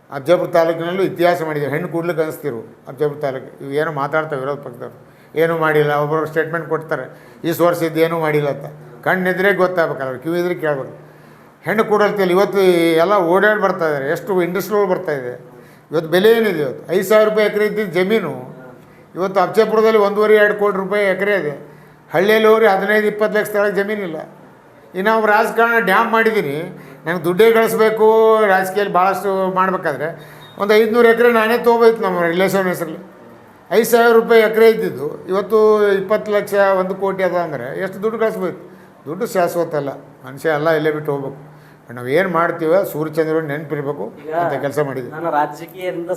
ಅಫಜಲ್ಪುರ ತಾಲೂಕಿನಲ್ಲೂ ಇತಿಹಾಸ ಮಾಡಿದ್ದೇವೆ. ಹೆಣ್ಣು ಕೂಡ್ಲಿಕ್ಕೆ ಅನಿಸ್ತಿರು ಅಫಜಲ್ಪುರ ತಾಲೂಕು. ಇವು ಏನೋ ಮಾತಾಡ್ತಾವೆ ವಿರೋಧ ಪಕ್ಷದವ್ರು, ಏನೂ ಮಾಡಿಲ್ಲ. ಒಬ್ಬರು ಸ್ಟೇಟ್ಮೆಂಟ್ ಕೊಡ್ತಾರೆ, ಈ ವರ್ಷದ್ದು ಏನೂ ಮಾಡಿಲ್ಲ ಅಂತ. ಕಣ್ಣೆದ್ರೆ ಗೊತ್ತಾಗಬೇಕಲ್ಲ, ಅವ್ರು ಕಿವಿ ಇದ್ರೆ ಕೇಳ್ಬೇಕು. ಹೆಣ್ಣು ಕೂಡಲ್ತಿಲ್ಲ. ಇವತ್ತು ಎಲ್ಲ ಓಡಾಡಿ ಬರ್ತಾಯಿದ್ದಾರೆ, ಎಷ್ಟು ಇಂಡಸ್ಟ್ರಿಗಳು ಬರ್ತಾಯಿದೆ. ಇವತ್ತು ಬೆಲೆ ಏನಿದೆ? ಇವತ್ತು 5,000 ರೂಪಾಯಿ ಎಕರೆ ಇದ್ದಿದ್ದು ಜಮೀನು ಇವತ್ತು ಅಫಜಲ್ಪುರದಲ್ಲಿ 1.5-2 ಕೋಟಿ ರೂಪಾಯಿ ಎಕರೆ ಇದೆ. ಹಳ್ಳಿಯಲ್ಲಿ ಹೋಗಿ 15-20 ಲಕ್ಷ ಸ್ಥಳಕ್ಕೆ ಜಮೀನಿಲ್ಲ. ಇನ್ನು ನಾವು ರಾಜಕಾರಣ ಡ್ಯಾಮ್ ಮಾಡಿದ್ದೀನಿ, ನಂಗೆ ದುಡ್ಡೇ ಗಳಿಸ್ಬೇಕು, ರಾಜಕೀಯದಲ್ಲಿ ಭಾಳಷ್ಟು ಮಾಡಬೇಕಾದ್ರೆ ಒಂದು 500 ಎಕರೆ ನಾನೇ ತೊಗೋಬೇಕು ನಮ್ಮ ರಿಲೇಷನ್ ಹೆಸರಲ್ಲಿ. 5,000 ರೂಪಾಯಿ ಎಕರೆ ಇದ್ದಿದ್ದು ಇವತ್ತು 20 ಲಕ್ಷ 1 ಕೋಟಿ ಅದ ಅಂದರೆ ಎಷ್ಟು ದುಡ್ಡು ಗಳಿಸ್ಬೇಕು? ದುಡ್ಡು ಶಾಶ್ವತ ಅಲ್ಲ, ಮನುಷ್ಯ ಎಲ್ಲ ಇಲ್ಲೇ ಬಿಟ್ಟು ಹೋಗ್ಬೇಕು. ನಾವು ಏನು ಮಾಡ್ತೀವೋ ಸೂರ್ಯಚಂದ್ರ ನೆನಪಿರ್ಬೇಕು ಅಂತ ಕೆಲಸ ಮಾಡಿದ್ವಿ. ನಾನು ರಾಜಕೀಯದಿಂದ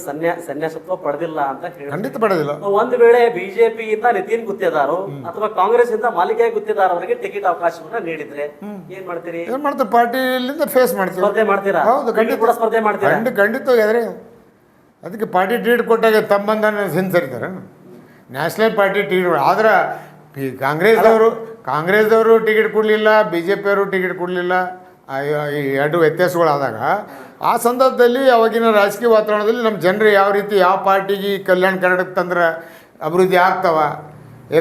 ಸನ್ಯಾಸತ್ವ ಪಡೆದಿಲ್ಲ ಅಂತ ಹೇಳಿ ಖಂಡಿತ ಪಡೆದಿಲ್ಲ. ಒಂದು ವೇಳೆ ಬಿಜೆಪಿಯಿಂದ ನಿತಿನ್ ಗುತ್ತೇದಾರ್ ಅಥವಾ ಕಾಂಗ್ರೆಸ್ ಇಂದ ಮಾಲಿಕೆ ಗುತ್ತೇದಾರ್ ಅವರಿಗೆ ಟಿಕೆಟ್ ಅವಕಾಶವನ್ನ ನೀಡಿದ್ರೆ ಏನ್ ಮಾಡ್ತೀರಿ? ಏನು ಮಾಡ್ತೀವಿ? ಪಾರ್ಟಿಲಿಂದ ಫೇಸ್ ಮಾಡ್ತೀವಿ. ಸ್ಪರ್ಧೆ ಮಾಡ್ತೀರಾ? ಹೌದು, ಖಂಡಿತ ಕೂಡ ಸ್ಪರ್ಧೆ ಮಾಡ್ತೀರಾ? ಖಂಡಿತವಾಗಿ. ಆದರೆ ಅದಕ್ಕೆ ಪಾರ್ಟಿ ಟಿಕೆಟ್ ಕೊಟ್ಟಾಗ ತಮ್ಮಂದನ್ನು ಹಿಂಸರಿತಾರೆ. ನ್ಯಾಷನಲ್ ಪಾರ್ಟಿ ಟಿಕೆಟ್ ಆದ್ರೆ ಈ ಕಾಂಗ್ರೆಸ್ದವರು ಟಿಕೆಟ್ ಕೊಡಲಿಲ್ಲ, BJP-ಯವರು ಟಿಕೆಟ್ ಕೊಡಲಿಲ್ಲ. ಈ ಎರಡು ವ್ಯತ್ಯಾಸಗಳಾದಾಗ ಆ ಸಂದರ್ಭದಲ್ಲಿ ಅವಾಗಿನ ರಾಜಕೀಯ ವಾತಾವರಣದಲ್ಲಿ ನಮ್ಮ ಜನರು ಯಾವ ರೀತಿ ಯಾವ ಪಾರ್ಟಿಗೆ ಕಲ್ಯಾಣ ಕರ್ನಾಟಕ ತಂದ್ರೆ ಅಭಿವೃದ್ಧಿ ಆಗ್ತಾವ.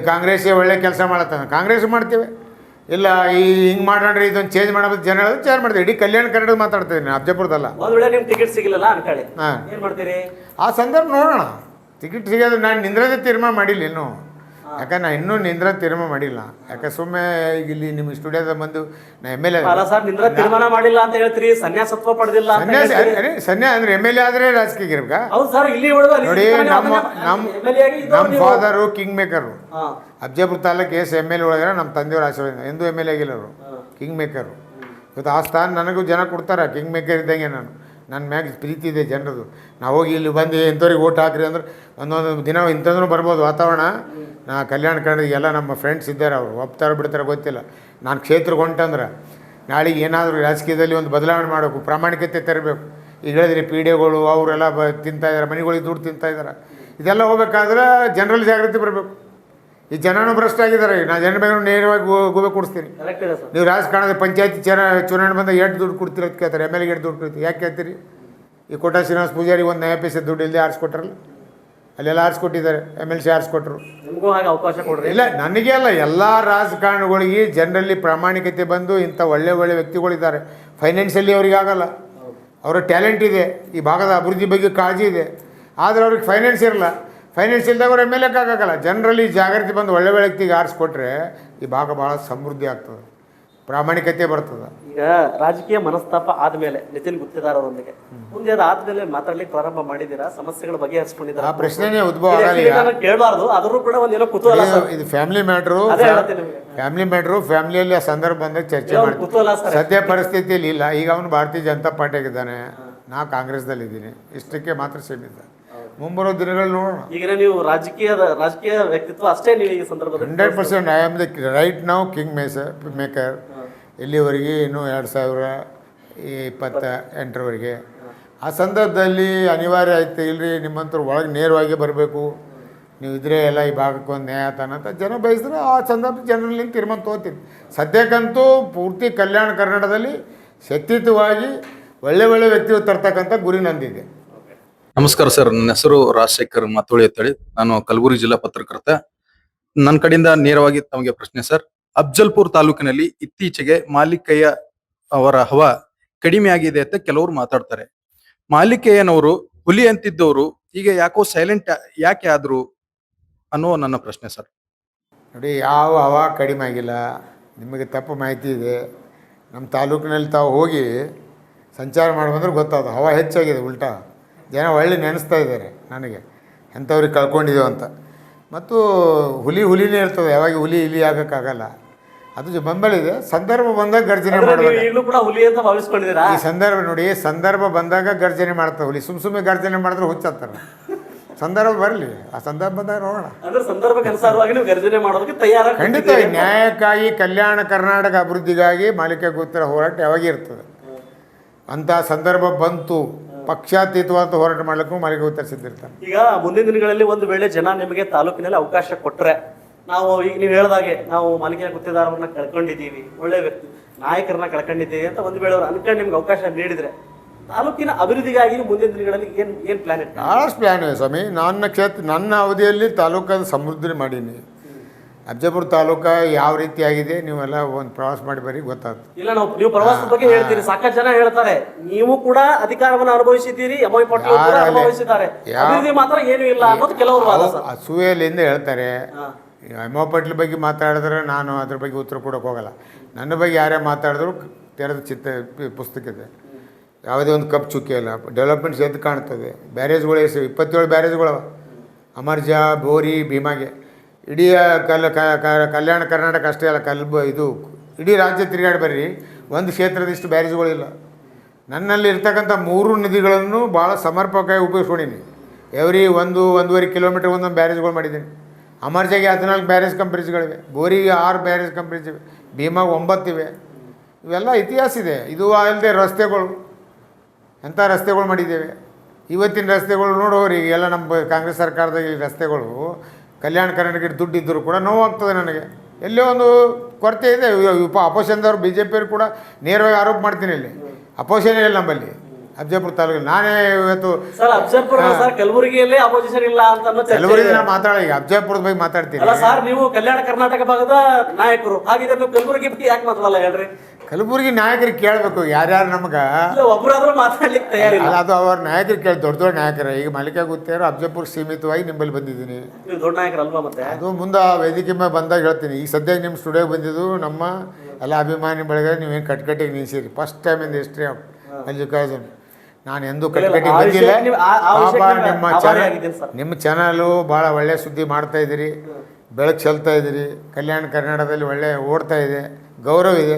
ಕಾಂಗ್ರೆಸ್ಸೇ ಒಳ್ಳೆ ಕೆಲಸ ಮಾಡತ್ತಂದ್ರೆ ಕಾಂಗ್ರೆಸ್ ಮಾಡ್ತೇವೆ, ಇಲ್ಲ ಈ ಹಿಂಗೆ ಮಾಡ್ರಿ ಇದೊಂದು ಚೇಂಜ್ ಮಾಡೋದು ಜನ ಚೇಂಜ್ ಮಾಡ್ತೀವಿ. ಇಡೀ ಕಲ್ಯಾಣ ಕರ್ನಾಟಕ ಮಾತಾಡ್ತೀನಿ, ಅಫಜಲ್ಪುರದಲ್ಲ. ಒಂದು ವೇಳೆ ನಿಮ್ಗೆ ಟಿಕೆಟ್ ಸಿಗಲಿಲ್ಲ ಅನ್ಕೊಳ್ಳಿ, ಹಾಂ, ಏನ್ ಮಾಡ್ತೀರಿ? ಆ ಸಂದರ್ಭ ನೋಡೋಣ. ಟಿಕೆಟ್ ಸಿಗೋದು ನಾನು ನಿಂದ್ರದೇ ತೀರ್ಮಾನ ಮಾಡಿಲ್ಲ ಇನ್ನೂ. ಯಾಕಂದ್ರೆ ನಾನು ಇನ್ನೂ ತೀರ್ಮಾನ ಮಾಡಿಲ್ಲ. ಯಾಕೆ ಸುಮ್ಮನೆ ಈಗ ಇಲ್ಲಿ ನಿಮ್ಮ ಸ್ಟುಡಿಯೋದ ಬಂದು ನಾ MLA ತೀರ್ಮಾನ ಮಾಡಿಲ್ಲ ಅಂತ ಹೇಳ್ತೀರಿ, ಸನ್ಯಾಸತ್ವ ಪಡೆದಿಲ್ಲ ಅಂತ ಹೇಳ್ತೀರಿ. ಸನ್ಯಾಸ ಅಂದ್ರೆ MLA ಆದರೆ ರಾಜಕೀಯ ಇರ್ಬೇಕಾ? ಹೌದು ಸರ್, ಇಲ್ಲಿ ನೋಡಿ, ನಮ್ಮ father king maker. Afzalpur taluk MLA ಒಳಗೆ ನಮ್ಮ ತಂದೆಯವ್ರ ಆಶೀರ್ವಾದ. ಎಂದೂ MLA ಆಗಿಲ್ಲ ಅವರು, ಕಿಂಗ್ ಮೇಕರು. ಇವತ್ತು ಆ ಸ್ಥಾನ ನನಗೂ ಜನ ಕೊಡ್ತಾರೆ. ಕಿಂಗ್ ಮೇಕರ್ ಇದ್ದಂಗೆ ನನ್ನ ಮ್ಯಾಗ ಪ್ರೀತಿ ಇದೆ ಜನರದು. ನಾವು ಹೋಗಿ ಇಲ್ಲಿ ಬಂದು ಇಂಥವ್ರಿಗೆ ಓಟ್ ಹಾಕ್ರಿ ಅಂದ್ರೆ ಒಂದೊಂದು ದಿನ ಇಂಥದ್ರೂ ಬರ್ಬೋದು ವಾತಾವರಣ. ನಾ ಕಲ್ಯಾಣ ಕರ್ನಾಟಕ ಎಲ್ಲ ನಮ್ಮ ಫ್ರೆಂಡ್ಸ್ ಇದ್ದಾರೆ, ಅವರು ಒಪ್ತಾರೆ ಬಿಡ್ತಾರೆ ಗೊತ್ತಿಲ್ಲ. ನಾನು ಕ್ಷೇತ್ರಕ್ಕೆ ಹೊಂಟಂದ್ರೆ ನಾಳೆಗೆ ಏನಾದರೂ ರಾಜಕೀಯದಲ್ಲಿ ಒಂದು ಬದಲಾವಣೆ ಮಾಡಬೇಕು, ಪ್ರಾಮಾಣಿಕತೆ ತರಬೇಕು. ಈಗ ಹೇಳಿದ್ರಿ PDOಗಳು ಅವರೆಲ್ಲ ತಿಂತಾಯಿದ್ದಾರೆ, ಮನೆಗಳಿಗೆ ದುಡ್ಡು ತಿಂತಾಯಿದ್ದಾರೆ. ಇದೆಲ್ಲ ಹೋಗ್ಬೇಕಾದ್ರೆ ಜನರಲ್ಲಿ ಜಾಗೃತಿ ಬರಬೇಕು. ಈ ಜನನೂ ಭ್ರಷ್ಟ ಆಗಿದ್ದಾರೆ. ನಾನು ಜನ ಬಗ್ಗೆ ನೇರವಾಗಿ ಗೋಬೆ ಕೊಡಿಸ್ತೀನಿ. ನೀವು ರಾಜಕಾರಣದ ಪಂಚಾಯತಿ ಚುನಾವಣೆ ಬಂದಾಗ ಎಷ್ಟು ದುಡ್ಡು ಕೊಡ್ತೀರ ಅಂತ ಕೇಳ್ತಾರೆ. MLA ಎಷ್ಟು ದುಡ್ಡು ಕೊಡ್ತೀವಿ ಯಾಕೆ ಕೇಳ್ತೀರಿ? ಈ ಕೋಟಾ ಶ್ರೀನಿವಾಸ ಪೂಜಾರಿ ಒಂದು ನಯ ಪೈಸೆ ದುಡ್ಡು ಇಲ್ಲದೆ ಆರಿಸ್ಕೊಟ್ರಲ್ಲ, ಅಲ್ಲೆಲ್ಲ ಆರಿಸ್ಕೊಟ್ಟಿದ್ದಾರೆ. MLC ಆರಿಸ್ಕೊಟ್ರು. ಅವಕಾಶ ಕೊಡ್ರಿ. ಇಲ್ಲ, ನನಗೆ ಅಲ್ಲ, ಎಲ್ಲ ರಾಜಕಾರಣಗಳಿಗೆ ಜನರಲ್ಲಿ ಪ್ರಾಮಾಣಿಕತೆ ಬಂದು ಇಂಥ ಒಳ್ಳೆ ವ್ಯಕ್ತಿಗಳಿದ್ದಾರೆ. ಫೈನಾನ್ಷಿಯಲಿ ಅವ್ರಿಗೆ ಆಗಲ್ಲ, ಅವರ ಟ್ಯಾಲೆಂಟ್ ಇದೆ, ಈ ಭಾಗದ ಅಭಿವೃದ್ಧಿ ಬಗ್ಗೆ ಕಾಳಜಿ ಇದೆ. ಆದರೆ ಅವ್ರಿಗೆ ಫೈನಾನ್ಸ್ ಇರಲ್ಲ. ಫೈನಾನ್ಸ್ ಇಲ್ದಾಗ ಅವ್ರು MLA ಆಗಲ್ಲ. ಜನರಲ್ಲಿ ಜಾಗೃತಿ ಬಂದು ಒಳ್ಳೆ ವ್ಯಕ್ತಿಗೆ ಆರಿಸ್ಕೊಟ್ರೆ ಈ ಭಾಗ ಭಾಳ ಸಮೃದ್ಧಿ ಆಗ್ತದೆ, ಪ್ರಾಮಾಣಿಕತೆ ಬರ್ತದೆ. ಈಗ ರಾಜಕೀಯ ಮನಸ್ತಾಪ ಆದ್ಮೇಲೆ ನಿತಿನ್ ಗುತ್ತೇದಾರ್ ಅವರೊಂದಿಗೆ ಮುಂದೆ ಆದ್ಮೇಲೆ ಮಾತಾಡ್ಲಿಕ್ಕೆ ಪ್ರಾರಂಭ ಮಾಡಿದ್ದೀರಾ? ಸಮಸ್ಯೆಗಳ ಬಗೆಹರಿಸ್ಕೊಂಡಿದ್ದೀರಾ? ಆ ಪ್ರಶ್ನೆನೇ ಉದ್ಭವ ಆಗಲ್ಲ. ಕೇಳಬಾರ್ದು, ಆದ್ರೂ ಕೂಡ ಒಂದೇನೋ ಕುತೂಹಲ. ಇದು ಫ್ಯಾಮಿಲಿ ಮ್ಯಾಟ್ರು. ಫ್ಯಾಮಿಲಿಯಲ್ಲಿ ಆ ಸಂದರ್ಭ ಬಂದಾಗ ಚರ್ಚೆ ಮಾಡಿ ಸದ್ಯ ಪರಿಸ್ಥಿತಿಯಲ್ಲಿ ಇಲ್ಲ. ಈಗ ಅವನು ಭಾರತೀಯ ಜನತಾ ಪಾರ್ಟಿಯಾಗಿದ್ದಾನೆ, ನಾ ಕಾಂಗ್ರೆಸ್ದಲ್ಲಿದ್ದೀನಿ. ಇಷ್ಟಕ್ಕೆ ಮಾತ್ರ ಸೀಮಿತ. ಮುಂಬರೋ ದಿನಗಳು ನೋಡೋಣ. ಈಗ ನೀವು ರಾಜಕೀಯ ವ್ಯಕ್ತಿತ್ವ ಅಷ್ಟೇ ನೀವು ಈ ಸಂದರ್ಭದಲ್ಲಿ 100% I am the right now king maker. ಇಲ್ಲಿವರೆಗೆ ಇನ್ನೂ 2028ರವರೆಗೆ. ಆ ಸಂದರ್ಭದಲ್ಲಿ ಅನಿವಾರ್ಯ ಆಯ್ತು, ಇಲ್ಲರಿ ನಿಮ್ಮಂಥವ್ರು ಒಳಗೆ ನೇರವಾಗಿ ಬರಬೇಕು, ನೀವು ಇದ್ರೆ ಎಲ್ಲ ಈ ಭಾಗಕ್ಕೆ ಒಂದು ನ್ಯಾಯ ಅಂತ ಜನ ಬಯಸಿದ್ರೆ ಆ ಸಂದರ್ಭ ಜನರಲ್ಲಿ ತೀರ್ಮಾನ ತೊಗೋತೀನಿ. ಸದ್ಯಕ್ಕಂತೂ ಪೂರ್ತಿ ಕಲ್ಯಾಣ ಕರ್ನಾಟಕದಲ್ಲಿ ಶಕ್ತಿಯುತವಾಗಿ ಒಳ್ಳೆ ವ್ಯಕ್ತಿಗಳು ತರ್ತಕ್ಕಂಥ ಗುರಿ ನಂದಿದೆ. ನಮಸ್ಕಾರ ಸರ್, ನನ್ನ ಹೆಸರು ರಾಜಶೇಖರ್ ಮಾತೋಳಿ ಅಂತೇಳಿ. ನಾನು ಕಲಬುರಗಿ ಜಿಲ್ಲಾ ಪತ್ರಕರ್ತ. ನನ್ನ ಕಡೆಯಿಂದ ನೇರವಾಗಿ ತಮಗೆ ಪ್ರಶ್ನೆ ಸರ್. ಅಫ್ಜಲ್ಪುರ್ ತಾಲೂಕಿನಲ್ಲಿ ಇತ್ತೀಚೆಗೆ ಮಾಲಿಕಯ್ಯ ಅವರ ಹವಾ ಕಡಿಮೆ ಆಗಿದೆ ಅಂತ ಕೆಲವರು ಮಾತಾಡ್ತಾರೆ. ಮಾಲಿಕಯ್ಯನವರು ಹುಲಿ ಅಂತಿದ್ದವರು ಈಗ ಯಾಕೋ ಸೈಲೆಂಟ್ ಯಾಕೆ ಆದ್ರು ಅನ್ನೋ ನನ್ನ ಪ್ರಶ್ನೆ ಸರ್. ನೋಡಿ, ಯಾವ ಹವಾ ಕಡಿಮೆ ಆಗಿಲ್ಲ. ನಿಮಗೆ ತಪ್ಪು ಮಾಹಿತಿ ಇದೆ. ನಮ್ಮ ತಾಲೂಕಿನಲ್ಲಿ ತಾವು ಹೋಗಿ ಸಂಚಾರ ಮಾಡಿ ಬಂದ್ರೆ ಗೊತ್ತಾದ ಹವಾ ಹೆಚ್ಚಾಗಿದೆ. ಉಲ್ಟಾ ಜನ ಒಳ್ಳೆ ನೆನೆಸ್ತಾ ಇದ್ದಾರೆ ನನಗೆ, ಎಂಥವ್ರಿಗೆ ಕಳ್ಕೊಂಡಿದ್ದೇವೆ ಅಂತ. ಮತ್ತು ಹುಲಿನೇ ಇರ್ತದೆ, ಯಾವಾಗ ಹುಲಿ ಇಲಿ ಆಗೋಕ್ಕಾಗಲ್ಲ. ಅದು ಬೆಂಬಲಿದೆ. ಸಂದರ್ಭ ಬಂದಾಗ ಗರ್ಜನೆ ಮಾಡಬೇಕು. ಈಗಲೂ ಕೂಡ ಹುಲಿ ಅಂತ ಭಾವಿಸ್ಕೊಂಡಿದ್ದೀರಾ? ಈ ಸಂದರ್ಭ ನೋಡಿ, ಸಂದರ್ಭ ಬಂದಾಗ ಗರ್ಜನೆ ಮಾಡ್ತಾರೆ ಹುಲಿ. ಸುಮ್ಮನೆ ಗರ್ಜನೆ ಮಾಡಿದ್ರೆ ಹುಚ್ಚಾಗ್ತಾರೆ. ಸಂದರ್ಭ ಬರಲಿ, ಆ ಸಂದರ್ಭ ಬಂದಾಗ ನೋಡೋಣ. ಅಂದ್ರೆ ಸಂದರ್ಭಕ್ಕೆ ಅನುಸಾರವಾಗಿ ನೀವು ಗರ್ಜನೆ ಮಾಡೋದಕ್ಕೆ ತಯಾರ. ಖಂಡಿತ ನ್ಯಾಯಕ್ಕಾಗಿ, ಕಲ್ಯಾಣ ಕರ್ನಾಟಕ ಅಭಿವೃದ್ಧಿಗಾಗಿ ಮಾಲಿಕೆ ಗೊತ್ತಿರ ಹೋರಾಟ ಯಾವಾಗೇ ಇರ್ತದೆ. ಅಂಥ ಸಂದರ್ಭ ಬಂತು, ಪಕ್ಷಾತೀತವಾದ ಹೋರಾಟ ಮಾಡಲಿಕ್ಕೂ ಮಾಲಿಕೆ ಉತ್ತರಿಸಿದ್ದಿರ್ತಾರೆ. ಈಗ ಮುಂದಿನ ದಿನಗಳಲ್ಲಿ ಒಂದು ವೇಳೆ ಜನ ನಿಮಗೆ ತಾಲೂಕಿನಲ್ಲಿ ಅವಕಾಶ ಕೊಟ್ಟರೆ, ನಾವು ಈಗ ನೀವು ಹೇಳ್ದಾಗೆ ನಾವು ಮಾಲಿಕೆಯ ಗುತ್ತಿದಾರರನ್ನ ಕಳ್ಕೊಂಡಿದ್ದೀವಿ, ಒಳ್ಳೆ ವ್ಯಕ್ತಿ ನಾಯಕರನ್ನ ಕಳ್ಕೊಂಡಿದ್ದೀವಿ ಅಂತ ಒಂದು ವೇಳೆ ಅವ್ರು ಅನ್ಕೊಂಡು ನಿಮ್ಗೆ ಅವಕಾಶ ನೀಡಿದ್ರೆ ತಾಲೂಕಿನ ಅಭಿವೃದ್ಧಿಗಾಗಿ ಮುಂದಿನ ದಿನಗಳಲ್ಲಿ ಏನ್ ಪ್ಲಾನ್ ಇತ್ತು? ಭಾಳಷ್ಟು ಪ್ಲ್ಯಾನ್ ಇದೆ ಸ್ವಾಮಿ. ನನ್ನ ಅವಧಿಯಲ್ಲಿ ತಾಲೂಕಾದ ಸಮೃದ್ಧಿ ಮಾಡೀನಿ. ಅಫ್ಜಲ್ಪುರ ತಾಲೂಕು ಯಾವ ರೀತಿ ಆಗಿದೆ ನೀವೆಲ್ಲ ಒಂದು ಪ್ರವಾಸ ಮಾಡಿ ಬರೀ ಗೊತ್ತಾಗ್ತದೆ. ಇಲ್ಲ, ನೀವು ಪ್ರವಾಸದ ಬಗ್ಗೆ ಹೇಳ್ತೀರಿ, ಸಾಕಷ್ಟು ಜನ ಹೇಳ್ತಾರೆ. ನೀವು ಕೂಡ ಅಧಿಕಾರವನ್ನು ಅನುಭವಿಸಿದ್ದೀರಿ, ಎಂ.ವೈ. ಪಾಟೀಲ್ ಕೂಡ ಅನುಭವಿಸಿದ್ದಾರೆ. ಅಭಿವೃದ್ಧಿ ಮಾತ್ರ ಏನೂ ಇಲ್ಲ ಅನ್ನೋದು ಕೆಲವರು ವಾದ ಸರ್. ಅಸೂಯೆಯಿಂದ ಹೇಳ್ತಾರೆ. ಎಂ.ವೈ. ಪಾಟೀಲ್ ಬಗ್ಗೆ ಮಾತಾಡಿದ್ರೆ ನಾನು ಅದ್ರ ಬಗ್ಗೆ ಉತ್ತರ ಕೊಡೋಕೆ ಹೋಗಲ್ಲ. ನನ್ನ ಬಗ್ಗೆ ಯಾರೇ ಮಾತಾಡಿದ್ರು ತೆರೆದ ಪುಸ್ತಕ ಇದೆ. ಯಾವುದೇ ಒಂದು ಕಪ್ ಚುಕ್ಕಿ ಇಲ್ಲ. ಡೆವಲಪ್ಮೆಂಟ್ಸ್ ಎದ್ದು ಕಾಣ್ತದೆ. ಬ್ಯಾರೇಜ್ಗಳು 27 ಬ್ಯಾರೇಜ್ಗಳು ಅಮರ್ಜಾ, ಬೋರಿ, ಭೀಮಾಗೆ. ಇಡೀ ಕಲ್ಯಾಣ ಕರ್ನಾಟಕ ಅಷ್ಟೇ ಅಲ್ಲ, ಇದು ಇಡೀ ರಾಜ್ಯ ತಿರುಗಾಡಿ ಬರ್ರಿ, ಒಂದು ಕ್ಷೇತ್ರದಿಷ್ಟು ಬ್ಯಾರೇಜ್ಗಳಿಲ್ಲ. ನನ್ನಲ್ಲಿ ಇರ್ತಕ್ಕಂಥ 3 ನದಿಗಳನ್ನು ಭಾಳ ಸಮರ್ಪಕವಾಗಿ ಉಪಯೋಗಿಸ್ಕೊಂಡಿನಿ. ಎವ್ರಿ 1-1.5 ಕಿಲೋಮೀಟರ್ ಒಂದೊಂದು ಬ್ಯಾರೇಜ್ಗಳು ಮಾಡಿದ್ದೀನಿ. ಅಮರ್ಜಾಗೆ 14 ಬ್ಯಾರೇಜ್ ಕಂಪ್ನೀಸ್ಗಳಿವೆ, ಬೋರಿಗೆ 6 ಬ್ಯಾರೇಜ್ ಕಂಪ್ನೀಸ್ ಇವೆ, ಭೀಮಾಗೆ 9 ಇವೆ. ಇವೆಲ್ಲ ಇತಿಹಾಸ ಇದೆ. ಇದು ಅಲ್ಲದೆ ರಸ್ತೆಗಳು, ಎಂಥ ರಸ್ತೆಗಳು ಮಾಡಿದ್ದೇವೆ. ಇವತ್ತಿನ ರಸ್ತೆಗಳು ನೋಡೋರಿ, ಎಲ್ಲ ನಮ್ಮ ಕಾಂಗ್ರೆಸ್ ಸರ್ಕಾರದಾಗ ಈ ರಸ್ತೆಗಳು ಕಲ್ಯಾಣ ಕರ್ನಾಟಕಕ್ಕೆ ದುಡ್ಡು ಇದ್ದರೂ ಕೂಡ ನೋವಾಗ್ತದೆ ನನಗೆ. ಎಲ್ಲೇ ಒಂದು ಕೊರತೆ ಇದೆ. ಅಪೋಸಿಷನ್ದವ್ರು BJP ಕೂಡ ನೇರವಾಗಿ ಆರೋಪ ಮಾಡ್ತೀನಿ. ಇಲ್ಲಿ ಅಪೋಸಿಷನ್ ಇಲ್ಲ ನಮ್ಮಲ್ಲಿ ಅಫ್ಜಲ್ಪುರ ತಾಲೂಕಿನಲ್ಲಿ. ನಾನೇ ಇವತ್ತು ಸರ್ ಅಫ್ಜಲ್ಪುರ ಸರ್ ಕಲಬುರಗಿಯಲ್ಲಿ ಅಪೋಸಿಷನ್ ಇಲ್ಲ ಅಂತ ಕಲಬುರಗಿ ಮಾತಾಡ, ಈಗ ಅಫ್ಜಲ್ಪುರದ ಬಗ್ಗೆ ಮಾತಾಡ್ತೀನಿ. ಅಲ್ಲ ಸರ್, ನೀವು ಕಲ್ಯಾಣ ಕರ್ನಾಟಕ ಭಾಗದ ನಾಯಕರು, ಹಾಗಿದ್ರೆ ನೀವು ಕಲಬುರಗಿ ಬಗ್ಗೆ ಯಾಕೆ ಮಾತಾಡಲ್ಲ ಹೇಳ್ರಿ? ಕಲಬುರಗಿ ನಾಯಕರಿಗೆ ಕೇಳಬೇಕು, ಯಾರ್ಯಾರು ನಮ್ಗೆ ಒಬ್ಬರಾದ್ರೂ ಮಾತಾಡ್ಲಿಕ್ಕೆ ತಯಾರಿಲ್ಲ. ಅದು ಅವ್ರ ನಾಯಕರು ಕೇಳಿ, ದೊಡ್ಡ ನಾಯಕರ. ಈಗ ಮಾಲಿಕೆ ಗೊತ್ತೇರೋ ಅಫ್ಜಲ್ಪುರ ಸೀಮಿತವಾಗಿ ನಿಮ್ಮಲ್ಲಿ ಬಂದಿದ್ದೀನಿ. ನೀವು ದೊಡ್ಡ ನಾಯಕರಲ್ವಾ? ಮತ್ತೆ ಅದು ಮುಂದೆ ವೇದಿಕೆ ಮೇಲೆ ಬಂದಾಗ ಹೇಳ್ತೀನಿ. ಈಗ ಸದ್ಯಕ್ಕೆ ನಿಮ್ಮ ಸ್ಟುಡಿಯೋಗೆ ಬಂದಿದ್ದು ನಮ್ಮ ಎಲ್ಲ ಅಭಿಮಾನಿ ಬೆಳಗ್ಗೆ ನೀವೇನು ಕಟ್ಕಟ್ಟಿಗೆ ನಿಲ್ಸಿರಿ. First time in history of Mallikarjun. ನಾನು ಎಂದೂ ಕಟ್ಕಟ್ಟಿಗೆ ಬಂದಿಲ್ಲ. ಪಾಪ ನಿಮ್ಮ ಚಾನಲು ಭಾಳ ಒಳ್ಳೆಯ ಸುದ್ದಿ ಮಾಡ್ತಾ ಇದ್ದೀರಿ, ಬೆಳಕು ಚೆಲ್ತಾ ಇದ್ದೀರಿ. ಕಲ್ಯಾಣ ಕರ್ನಾಟಕದಲ್ಲಿ ಒಳ್ಳೆ ಓಡ್ತಾ ಇದೆ, ಗೌರವ ಇದೆ.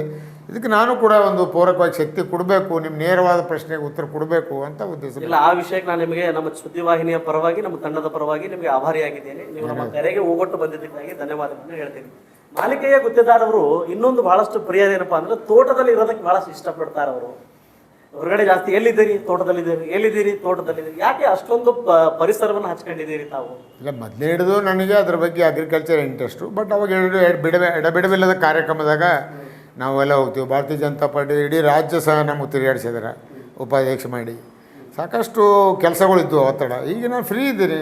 ಇದಕ್ಕೆ ನಾನು ಕೂಡ ಒಂದು ಪೂರಕವಾಗಿ ಶಕ್ತಿ ಕೊಡಬೇಕು, ನಿಮ್ಮ ನೇರವಾದ ಪ್ರಶ್ನೆಗೆ ಉತ್ತರ ಕೊಡಬೇಕು ಅಂತ ಉದ್ದೇಶ. ಇಲ್ಲ, ಆ ವಿಷಯಕ್ಕೆ ನಾನು ನಿಮಗೆ ನಮ್ಮ ಸುದ್ದಿವಾಹಿನಿಯ ಪರವಾಗಿ, ನಮ್ಮ ತಂಡದ ಪರವಾಗಿ ನಿಮಗೆ ಆಭಾರಿಯಾಗಿದ್ದೇನೆ. ನೀವು ನಮ್ಮ ಕರೆಗೆ ಹೋಗೊಟ್ಟು ಬಂದಿದ್ದಕ್ಕಾಗಿ ಧನ್ಯವಾದಗಳನ್ನು ಹೇಳ್ತೀನಿ. ಮಾಲಿಕೆಯ ಗುತ್ತಿದಾರವರು ಇನ್ನೊಂದು ಬಹಳಷ್ಟು ಪ್ರಿಯದ ಏನಪ್ಪಾ ಅಂದ್ರೆ, ತೋಟದಲ್ಲಿ ಇರೋದಕ್ಕೆ ಬಹಳಷ್ಟು ಇಷ್ಟಪಡ್ತಾರೆ ಅವರು. ಹೊರಗಡೆ ಜಾಸ್ತಿ ಎಲ್ಲಿದ್ದೀರಿ, ತೋಟದಲ್ಲಿದ್ದೀರಿ, ಎಲ್ಲಿದ್ದೀರಿ, ತೋಟದಲ್ಲಿದ್ದೀರಿ. ಯಾಕೆ ಅಷ್ಟೊಂದು ಪರಿಸರವನ್ನು ಹಚ್ಕೊಂಡಿದ್ದೀರಿ ತಾವು? ಇಲ್ಲ, ಮೊದಲೇ ಹಿಡಿದು ನನಗೆ ಅದ್ರ ಬಗ್ಗೆ ಅಗ್ರಿಕಲ್ಚರ್ ಇಂಟ್ರೆಸ್ಟು. ಬಟ್ ಅವಾಗ ಎಡಬಿಡವಿಲ್ಲದ ಕಾರ್ಯಕ್ರಮದಾಗ ನಾವೆಲ್ಲ ಹೋಗ್ತೀವಿ. ಭಾರತೀಯ ಜನತಾ ಪಾರ್ಟಿ ಇಡೀ ರಾಜ್ಯ ಸಹ ನಮಗೆ ತಿರುಗಾಡಿಸಿದಾರೆ, ಉಪಾಧ್ಯಕ್ಷ ಮಾಡಿ. ಸಾಕಷ್ಟು ಕೆಲಸಗಳಿದ್ದು ಒತ್ತಡ. ಈಗ ನಾನು ಫ್ರೀ ಇದ್ದೀನಿ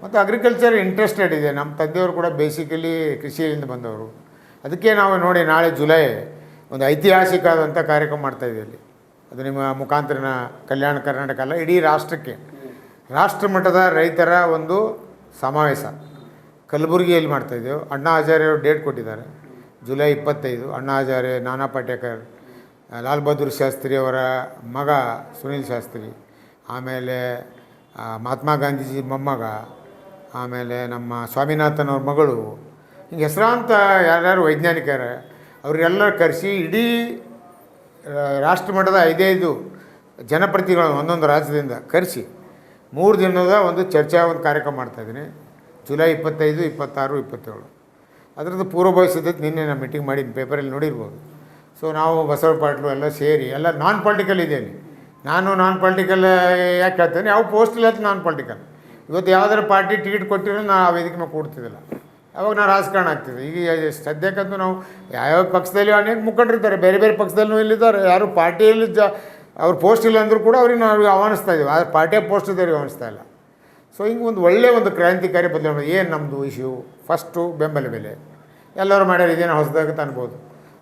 ಮತ್ತು ಅಗ್ರಿಕಲ್ಚರ್ ಇಂಟ್ರೆಸ್ಟೆಡ್ ಇದೆ. ನಮ್ಮ ತಂದೆಯವರು ಕೂಡ ಬೇಸಿಕಲಿ ಕೃಷಿಯಿಂದ ಬಂದವರು. ಅದಕ್ಕೆ ನಾವು ನೋಡಿ, ನಾಳೆ ಜುಲೈ ಒಂದು ಐತಿಹಾಸಿಕವಾದಂಥ ಕಾರ್ಯಕ್ರಮ ಮಾಡ್ತಾಯಿದ್ದೀವಿ ಇಲ್ಲಿ. ಅದು ನಿಮ್ಮ ಮುಖಾಂತರ ಕಲ್ಯಾಣ ಕರ್ನಾಟಕ ಅಲ್ಲ, ಇಡೀ ರಾಷ್ಟ್ರಕ್ಕೆ ರಾಷ್ಟ್ರ ಮಟ್ಟದ ರೈತರ ಒಂದು ಸಮಾವೇಶ ಕಲಬುರಗಿಯಲ್ಲಿ ಮಾಡ್ತಾಯಿದ್ದೆವು. ಅಣ್ಣಾ ಹಜಾರೆಯವರು ಡೇಟ್ ಕೊಟ್ಟಿದ್ದಾರೆ, ಜುಲೈ 25. ಅಣ್ಣಾ ಹಜಾರೆ, ನಾನಾ ಪಾಟೇಕರ್, ಲಾಲ್ ಬಹದ್ದೂರ್ ಶಾಸ್ತ್ರಿ ಅವರ ಮಗ ಸುನೀಲ್ ಶಾಸ್ತ್ರಿ, ಆಮೇಲೆ ಮಹಾತ್ಮ ಗಾಂಧೀಜಿ ಮೊಮ್ಮಗ, ಆಮೇಲೆ ನಮ್ಮ ಸ್ವಾಮಿನಾಥನ್ ಅವ್ರ ಮಗಳು, ಹಿಂಗೆ ಹೆಸರಾಂತ ಯಾರ್ಯಾರು ವೈಜ್ಞಾನಿಕರ ಅವರೆಲ್ಲರೂ ಕರೆಸಿ ಇಡೀ ರಾಷ್ಟ್ರ ಮಟ್ಟದ 5 ಜನಪ್ರತಿನಿಧಿಗಳನ್ನು ಒಂದೊಂದು ರಾಜ್ಯದಿಂದ ಕರೆಸಿ 3 ದಿನದ ಒಂದು ಚರ್ಚಾ ಒಂದು ಕಾರ್ಯಕ್ರಮ ಮಾಡ್ತಾಯಿದ್ದೀನಿ. ಜುಲೈ 25, 26, 27. ಅದರದ್ದು ಪೂರ್ವಭಾವಿ ಸಿದ್ಧತೆ ನಿನ್ನೆ ನಾನು ಮೀಟಿಂಗ್ ಮಾಡಿ ಪೇಪರಲ್ಲಿ ನೋಡಿರ್ಬೋದು. ಸೊ ನಾವು ಬಸವ ಪಾಟೀಲು ಎಲ್ಲ ಸೇರಿ ಎಲ್ಲ ನಾನ್ ಪೊಲಿಟಿಕಲ್ ಇದ್ದೇನೆ. ನಾನು ನಾನ್ ಪೊಲಿಟಿಕಲ್ ಯಾಕೆ ಹೇಳ್ತೇನೆ, ಯಾವ ಪೋಸ್ಟ್ ಇಲ್ಲ ನಾನ್ ಪೊಲಿಟಿಕಲ್. ಇವತ್ತು ಯಾವ್ದಾರು ಪಾರ್ಟಿ ಟಿಕೆಟ್ ಕೊಟ್ಟಿರೋ ನಾನು ಆ ವೇದಿಕೆ ಮೇಲೆ ಕೂಡ್ತಿದ್ದಿಲ್ಲ. ಅವಾಗ ನಾನು ರಾಜಕಾರಣ ಆಗ್ತಿದ್ದೆ. ಈಗ ಸದ್ಯಕ್ಕಂತೂ ನಾವು ಯಾವ್ಯಾವ ಪಕ್ಷದಲ್ಲಿ ಅನೇಕ ಮುಖಂಡರಿದ್ದಾರೆ, ಬೇರೆ ಬೇರೆ ಪಕ್ಷದಲ್ಲೂ ಇಲ್ಲಿದ್ದಾರೆ. ಯಾರು ಪಾರ್ಟಿಯಲ್ಲಿ ಅವ್ರ ಪೋಸ್ಟ್ ಇಲ್ಲ ಅಂದರೂ ಕೂಡ ಅವ್ರಿಗೆ ನಾವು ಆಹ್ವಾನಿಸ್ತಾ ಇದ್ದೀವಿ, ಆ ಪಾರ್ಟಿಯ ಪೋಸ್ಟ್ ಇದ್ದವ್ರಿಗೆ ಆಹ್ವಾನಿಸ್ತಾ ಇಲ್ಲ. ಸೊ ಹಿಂಗೆ ಒಂದು ಒಳ್ಳೆಯ ಒಂದು ಕ್ರಾಂತಿಕಾರಿ ಬದಲಾವಣೆ. ಏನು ನಮ್ಮದು ಇಶ್ಯೂ ಫಸ್ಟು ಬೆಂಬಲ ಬೆಲೆ, ಎಲ್ಲರೂ ಮಾಡ್ಯಾರ, ಇದೇನು ಹೊಸದಾಗಿ ಅನ್ಬೋದು,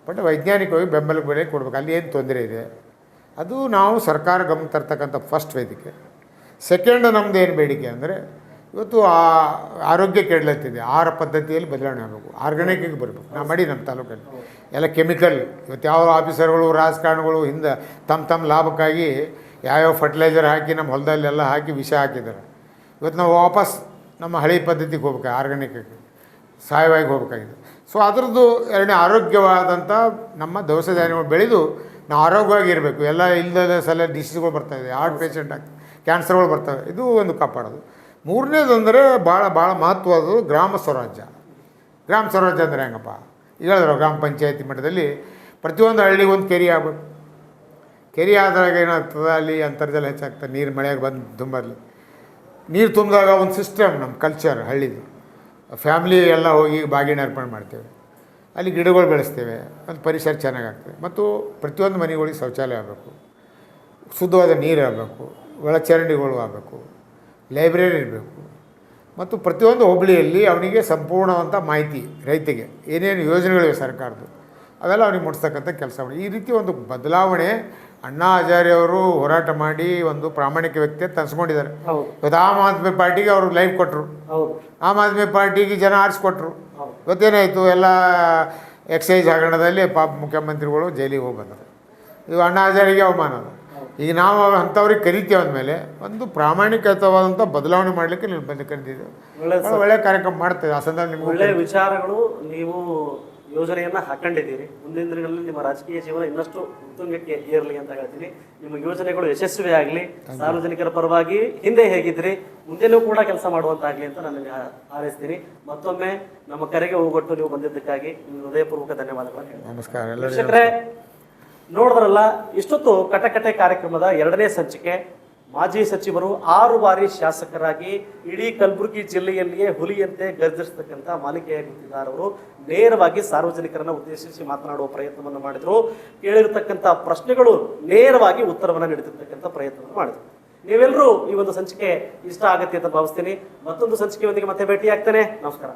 ಬಟ್ ವೈಜ್ಞಾನಿಕವಾಗಿ ಬೆಂಬಲ ಬೆಲೆ ಕೊಡಬೇಕು. ಅಲ್ಲಿ ಏನು ತೊಂದರೆ ಇದೆ ಅದು ನಾವು ಸರ್ಕಾರ ಗಮನ ತರ್ತಕ್ಕಂಥ ಫಸ್ಟ್ ವೇದಿಕೆ. ಸೆಕೆಂಡ್ ನಮ್ಮದು ಏನು ಬೇಡಿಕೆ ಅಂದರೆ ಇವತ್ತು ಆರೋಗ್ಯ ಕೆಡಲತ್ತಿದೆ, ಆಹಾರ ಪದ್ಧತಿಯಲ್ಲಿ ಬದಲಾವಣೆ ಆಗಬೇಕು, ಆರ್ಗಾನಿಕ್ಕಿಗೆ ಬರಬೇಕು. ನಾವು ಮಾಡಿ ನಮ್ಮ ತಾಲೂಕಲ್ಲಿ ಎಲ್ಲ ಕೆಮಿಕಲ್. ಇವತ್ತು ಯಾವ ಆಫೀಸರ್ಗಳು ರಾಜಕಾರಣಿಗಳು ಹಿಂದೆ ತಮ್ಮ ಲಾಭಕ್ಕಾಗಿ ಯಾವ್ಯಾವ ಫರ್ಟಿಲೈಸರ್ ಹಾಕಿ ನಮ್ಮ ಹೊಲದಲ್ಲೆಲ್ಲ ಹಾಕಿ ವಿಷ ಹಾಕಿದ್ದಾರೆ. ಇವತ್ತು ನಾವು ವಾಪಸ್ ನಮ್ಮ ಹಳೆ ಪದ್ಧತಿಗೆ ಹೋಗ್ಬೇಕು, ಆರ್ಗಾನಿಕ್ಕಿಗೆ ಸಾವಯವಾಗಿ ಹೋಗಬೇಕಾಗಿದೆ. ಸೊ ಅದರದ್ದು ಎರಡನೇ ಆರೋಗ್ಯವಾದಂಥ ನಮ್ಮ ದವಸ ಧಾನ್ಯಗಳು ಬೆಳೆದು ನಾವು ಆರೋಗ್ಯವಾಗಿ ಇರಬೇಕು. ಎಲ್ಲ ಇಲ್ಲದ ಸಲ ಡಿಸೀಸ್ಗಳು ಬರ್ತಾಯಿದೆ, ಹಾರ್ಟ್ ಪೇಷಂಟ್ ಆಗ್ತದೆ, ಕ್ಯಾನ್ಸರ್ಗಳು ಬರ್ತವೆ. ಇದು ಒಂದು ಕಾಪಾಡೋದು. ಮೂರನೇದು ಅಂದರೆ ಭಾಳ ಮಹತ್ವದ್ದು ಗ್ರಾಮ ಸ್ವರಾಜ್ಯ. ಗ್ರಾಮ ಸ್ವರಾಜ್ಯ ಅಂದರೆ ಹೆಂಗಪ್ಪ, ಈಗ ಹೇಳಿದ್ರು ಗ್ರಾಮ ಪಂಚಾಯತಿ ಮಟ್ಟದಲ್ಲಿ ಪ್ರತಿಯೊಂದು ಹಳ್ಳಿಗೆ ಒಂದು ಕೆರೆ ಆಗಬೇಕು. ಕೆರೆ ಆದಾಗ ಏನಾಗ್ತದೆ, ಅಲ್ಲಿ ಅಂತರ್ಜಲ ಹೆಚ್ಚಾಗ್ತದೆ, ನೀರು ಮಳೆಯಾಗಿ ಬಂದು ತುಂಬಲ್ಲಿ ನೀರು ತುಂಬಿದಾಗ ಒಂದು ಸಿಸ್ಟಮ್, ನಮ್ಮ ಕಲ್ಚರ್ ಹಳ್ಳಿದು ಫ್ಯಾಮ್ಲಿ ಎಲ್ಲ ಹೋಗಿ ಬಾಗಿನ ಅರ್ಪಣೆ ಮಾಡ್ತೇವೆ, ಅಲ್ಲಿ ಗಿಡಗಳು ಬೆಳೆಸ್ತೇವೆ, ಒಂದು ಪರಿಸರ ಚೆನ್ನಾಗಾಗ್ತದೆ. ಮತ್ತು ಪ್ರತಿಯೊಂದು ಮನೆಗಳಿಗೆ ಶೌಚಾಲಯ ಆಗಬೇಕು, ಶುದ್ಧವಾದ ನೀರು ಆಗಬೇಕು, ಒಳಚರಂಡಿಗಳು ಆಗಬೇಕು, ಲೈಬ್ರರಿ ಇರಬೇಕು. ಮತ್ತು ಪ್ರತಿಯೊಂದು ಹೋಬಳಿಯಲ್ಲಿ ಅವನಿಗೆ ಸಂಪೂರ್ಣವಂಥ ಮಾಹಿತಿ, ರೈತಿಗೆ ಏನೇನು ಯೋಜನೆಗಳಿವೆ ಸರ್ಕಾರದ್ದು ಅವೆಲ್ಲ ಅವ್ನಿಗೆ ಮುಟ್ಸ್ತಕ್ಕಂಥ ಕೆಲಸ ಮಾಡಿ. ಈ ರೀತಿ ಒಂದು ಬದಲಾವಣೆ ಅಣ್ಣಾ ಹಜಾರೆ ಅವರು ಹೋರಾಟ ಮಾಡಿ ಒಂದು ಪ್ರಾಮಾಣಿಕ ವ್ಯಕ್ತಿ ತನ್ಸ್ಕೊಂಡಿದ್ದಾರೆ. ಇವತ್ತು ಆಮ್ ಆದ್ಮಿ ಪಾರ್ಟಿಗೆ ಅವರು ಲೈಫ್ ಕೊಟ್ಟರು, ಆಮ್ ಆದ್ಮಿ ಪಾರ್ಟಿಗೆ ಜನ ಆರಿಸ್ಕೊಟ್ರು. ಇವತ್ತೇನಾಯಿತು, ಎಲ್ಲ ಎಕ್ಸೈಸ್ ಹಗರಣದಲ್ಲಿ ಪಾಪ ಮುಖ್ಯಮಂತ್ರಿಗಳು ಜೈಲಿಗೆ ಹೋಗಿ ಬಂದರು. ಇದು ಅಣ್ಣಾ ಹಜಾರೆಗೆ ಅವಮಾನ. ಈಗ ನಾವು ಅಂಥವ್ರಿಗೆ ಕರಿತೀವಿ ಅಂದಮೇಲೆ ಒಂದು ಪ್ರಾಮಾಣಿಕವಾದಂಥ ಬದಲಾವಣೆ ಮಾಡಲಿಕ್ಕೆ ನೀವು ಬಂದು ಕರೆದಿದ್ದೇವೆ. ಒಳ್ಳೆ ಕಾರ್ಯಕ್ರಮ ಮಾಡ್ತೇವೆ. ಆ ಸಂದರ್ಭ ನಿಮ್ಗೆ ಒಳ್ಳೆಯ ವಿಚಾರಗಳು, ನೀವು ಯೋಜನೆಯನ್ನ ಹಾಕೊಂಡಿದ್ದೀರಿ. ಮುಂದಿನ ದಿನಗಳಲ್ಲಿ ನಿಮ್ಮ ರಾಜಕೀಯ ಜೀವನ ಇನ್ನಷ್ಟು ಉತ್ತುಂಗಕ್ಕೆ ಏರಲಿ ಅಂತ ಹೇಳ್ತೀನಿ. ನಿಮ್ಮ ಯೋಜನೆಗಳು ಯಶಸ್ವಿ ಆಗಲಿ, ಸಾರ್ವಜನಿಕರ ಪರವಾಗಿ ಹಿಂದೆ ಹೇಗಿದ್ರಿ ಮುಂದೆನೂ ಕೂಡ ಕೆಲಸ ಮಾಡುವಂತಾಗಲಿ ಅಂತ ನಾನು ಹಾರೈಸ್ತೀನಿ. ಮತ್ತೊಮ್ಮೆ ನಮ್ಮ ಕರೆಗೆ ಹೋಗೊಟ್ಟು ನೀವು ಬಂದಿದ್ದಕ್ಕಾಗಿ ನಿಮ್ಮ ಹೃದಯಪೂರ್ವಕ ಧನ್ಯವಾದಗಳನ್ನು ಹೇಳ್ತೀನಿ. ನಮಸ್ಕಾರ. ವೀಕ್ಷಕರೇ, ನೋಡಿದ್ರಲ್ಲ, ಇಷ್ಟೊತ್ತು ಕಟಕಟೆ ಕಾರ್ಯಕ್ರಮದ 2ನೇ ಸಂಚಿಕೆ. ಮಾಜಿ ಸಚಿವರು 6 ಬಾರಿ ಶಾಸಕರಾಗಿ ಇಡೀ ಕಲಬುರಗಿ ಜಿಲ್ಲೆಯಲ್ಲಿಯೇ ಹುಲಿಯಂತೆ ಗರ್ಜಿಸ್ತಕ್ಕಂಥ ಮಾಲಿಕೆಯ ಗುತ್ತಿದಾರ್ ಅವರು ನೇರವಾಗಿ ಸಾರ್ವಜನಿಕರನ್ನ ಉದ್ದೇಶಿಸಿ ಮಾತನಾಡುವ ಪ್ರಯತ್ನವನ್ನು ಮಾಡಿದ್ರು. ಕೇಳಿರ್ತಕ್ಕಂಥ ಪ್ರಶ್ನೆಗಳು ನೇರವಾಗಿ ಉತ್ತರವನ್ನು ನೀಡುತ್ತಿರ್ತಕ್ಕಂಥ ಪ್ರಯತ್ನವನ್ನು ಮಾಡಿದ್ರು. ನೀವೆಲ್ಲರೂ ಈ ಒಂದು ಸಂಚಿಕೆ ಇಷ್ಟ ಆಗತ್ತೆ ಅಂತ ಭಾವಿಸ್ತೀನಿ. ಮತ್ತೊಂದು ಸಂಚಿಕೆಯೊಂದಿಗೆ ಮತ್ತೆ ಭೇಟಿ ಆಗ್ತೇನೆ. ನಮಸ್ಕಾರ.